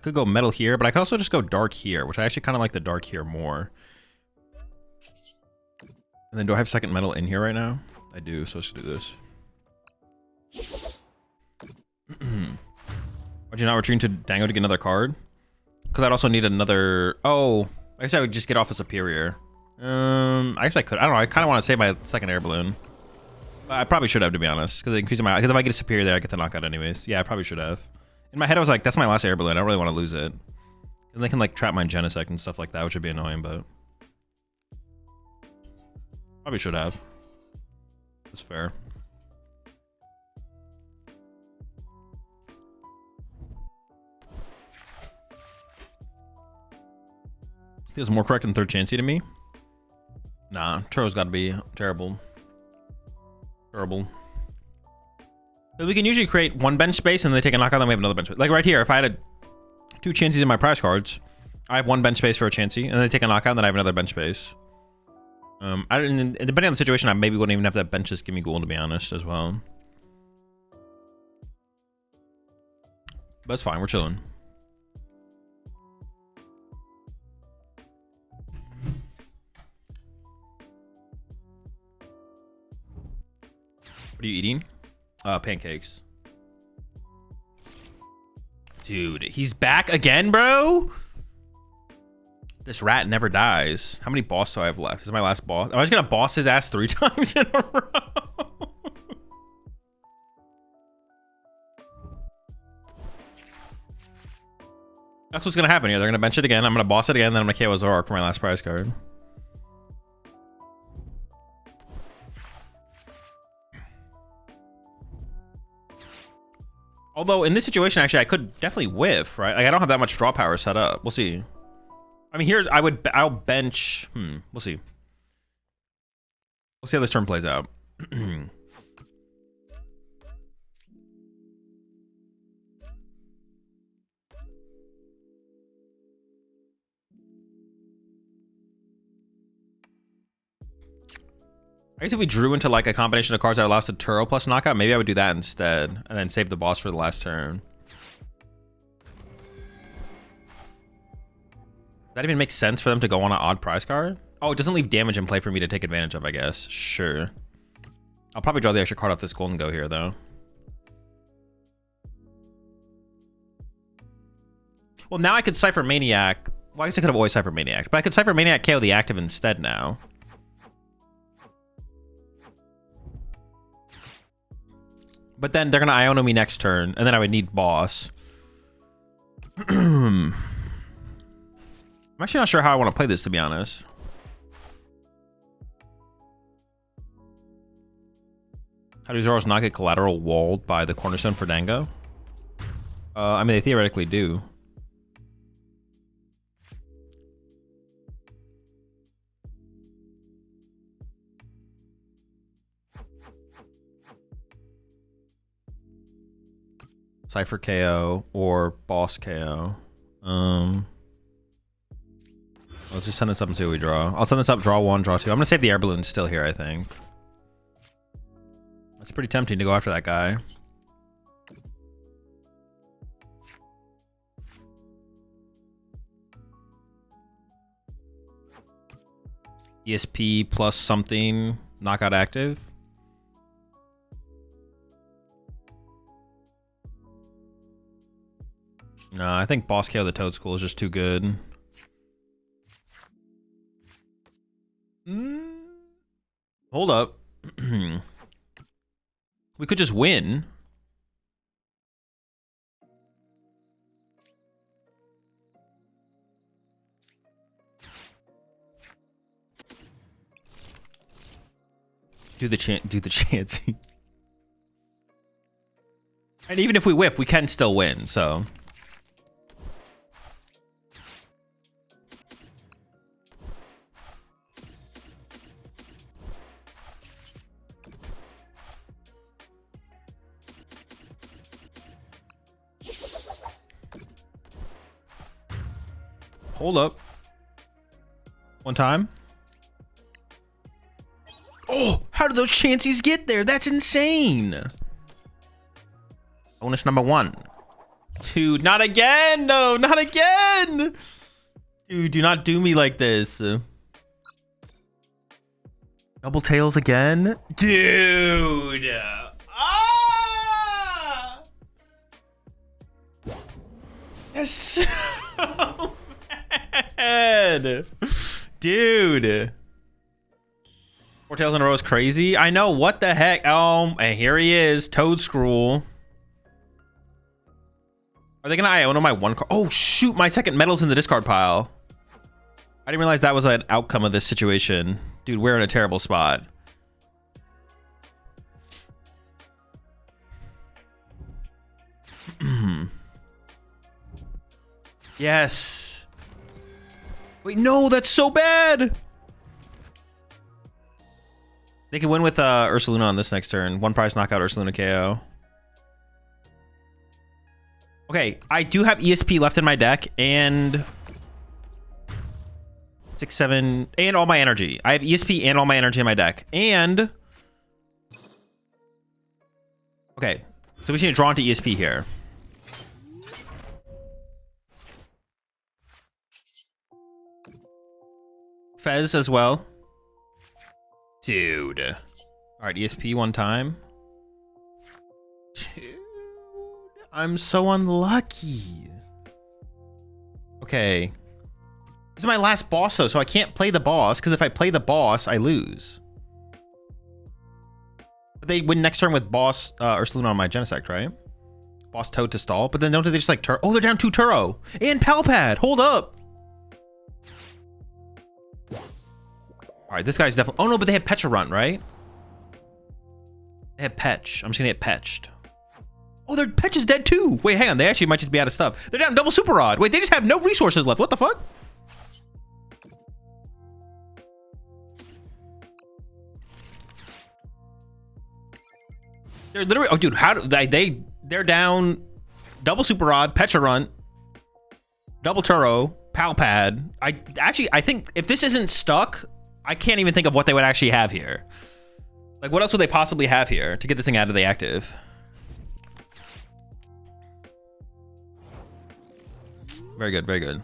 could go metal here, but I could also just go dark here, which I actually kind of like the dark here more. And then do I have second metal in here right now? I do, so let's do this. Why'd you not return to Dango to get another card? Because I'd also need another... Oh, I guess I would just get off a superior. I guess I could. I don't know. I kind of want to save my second air balloon. I probably should have, to be honest. Because if I get a superior there, I get the knockout anyways. Yeah, I probably should have. In my head, I was like, that's my last air balloon. I don't really want to lose it. And they can like trap my Genesect and stuff like that, which would be annoying, but... Probably should have. That's fair. Feels more correct than third Chansey to me. Nah, Turo's got to be terrible. Terrible. But we can usually create 1 bench space and then they take a knockout, then we have another bench space. Like right here, if I had 2 Chanseys in my prize cards, I have 1 bench space for a Chansey, and then they take a knockout, and then I have another bench space. And depending on the situation, I maybe wouldn't even have that bench this Gimmighoul, to be honest, as well. But it's fine, we're chilling. What are you eating? Pancakes. Dude, he's back again, bro? This rat never dies. How many boss do I have left? This is my last boss. Am I just gonna boss his ass 3 times in a row? That's what's gonna happen here. They're gonna bench it again. I'm gonna boss it again, then I'm gonna KO Zoroark for my last prize card. Although in this situation, actually, I could definitely whiff, right? Like, I don't have that much draw power set up. We'll see. I mean, here's I'll bench. We'll see. We'll see how this turn plays out. I guess if we drew into like a combination of cards that allow us to Turo plus knockout, maybe I would do that instead, and then save the boss for the last turn. Does that even make sense for them to go on an odd prize card? Oh, it doesn't leave damage in play for me to take advantage of, I guess. Sure. I'll probably draw the extra card off this Gholdengo here, though. Well, now I could Ciphermaniac. Well, I guess I could have always Ciphermaniac, but I could Ciphermaniac KO the active instead now. But then they're gonna Iono me next turn, and then I would need boss. I'm actually not sure how I want to play this, to be honest. How do Zoros not get collateral walled by the Cornerstone for Dango? I mean, they theoretically do. Cypher KO or Boss KO. I'll just send this up and see what we draw. I'll send this up, draw 1, draw 2. I'm gonna save the Air Balloon still here, I think. It's pretty tempting to go after that guy. ESP plus something, knockout active. No, I think Boss KO the Toad School is just too good. Hold up. We could just win. Do the Chansey. And even if we whiff, we can still win, so. Hold up. One time. Oh, how did those Chanseys get there? That's insane. Bonus number 1. 2. Not again. No, not again. Dude, do not do me like this. Double tails again. Dude. Ah! That's so bad. Dude. 4 tails in a row is crazy. I know, what the heck. Oh, and here he is, Toad Scroll. Are they gonna Iono my 1 card? Oh shoot, my second metal's in the discard pile. I didn't realize that was an outcome of this situation. Dude, we're in a terrible spot. Yes. Wait, no, that's so bad. They can win with Ursaluna on this next turn. 1 prize knockout, Ursaluna KO. Okay, I do have ESP left in my deck and 6, 7, and all my energy. I have ESP and all my energy in my deck. And okay, so we just need to draw into ESP here. Fez as well. Dude. All right, ESP 1 time. Dude, I'm so unlucky. Okay. This is my last boss, though, so I can't play the boss, because if I play the boss, I lose. But they win next turn with boss Ursaluna on my Genesect, right? Boss Toad to stall, but then don't they just like Turo? Oh, they're down 2 Turo and Palpad. Hold up. All right, this guy's definitely... Oh, no, but they have Pecha Run, right? They have Petch. I'm just going to get Petched. Oh, their Petch is dead, too. Wait, hang on. They actually might just be out of stuff. They're down double Super Rod. Wait, they just have no resources left. What the fuck? They're literally... Oh, dude, how do... They're down double Super Rod, Pecha Run, double Turo, Palpad. I think if this isn't stuck... I can't even think of what they would actually have here. Like, what else would they possibly have here to get this thing out of the active? Very good, very good.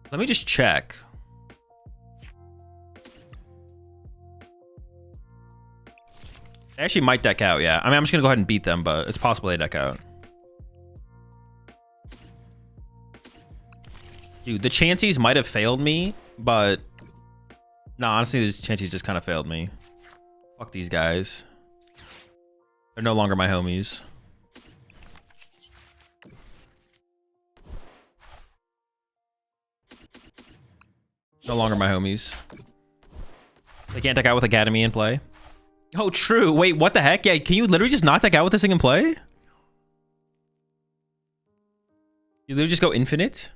Let me just check. They actually might deck out, yeah. I mean, I'm just gonna go ahead and beat them, but it's possible they deck out. Dude, the Chanseys might have failed me, but... No, honestly, the Chanseys just kind of failed me. Fuck these guys. They're no longer my homies. No longer my homies. They can't deck out with Academy in play. Oh, true. Wait, what the heck? Yeah, can you literally just not deck out with this thing in play? You literally just go infinite?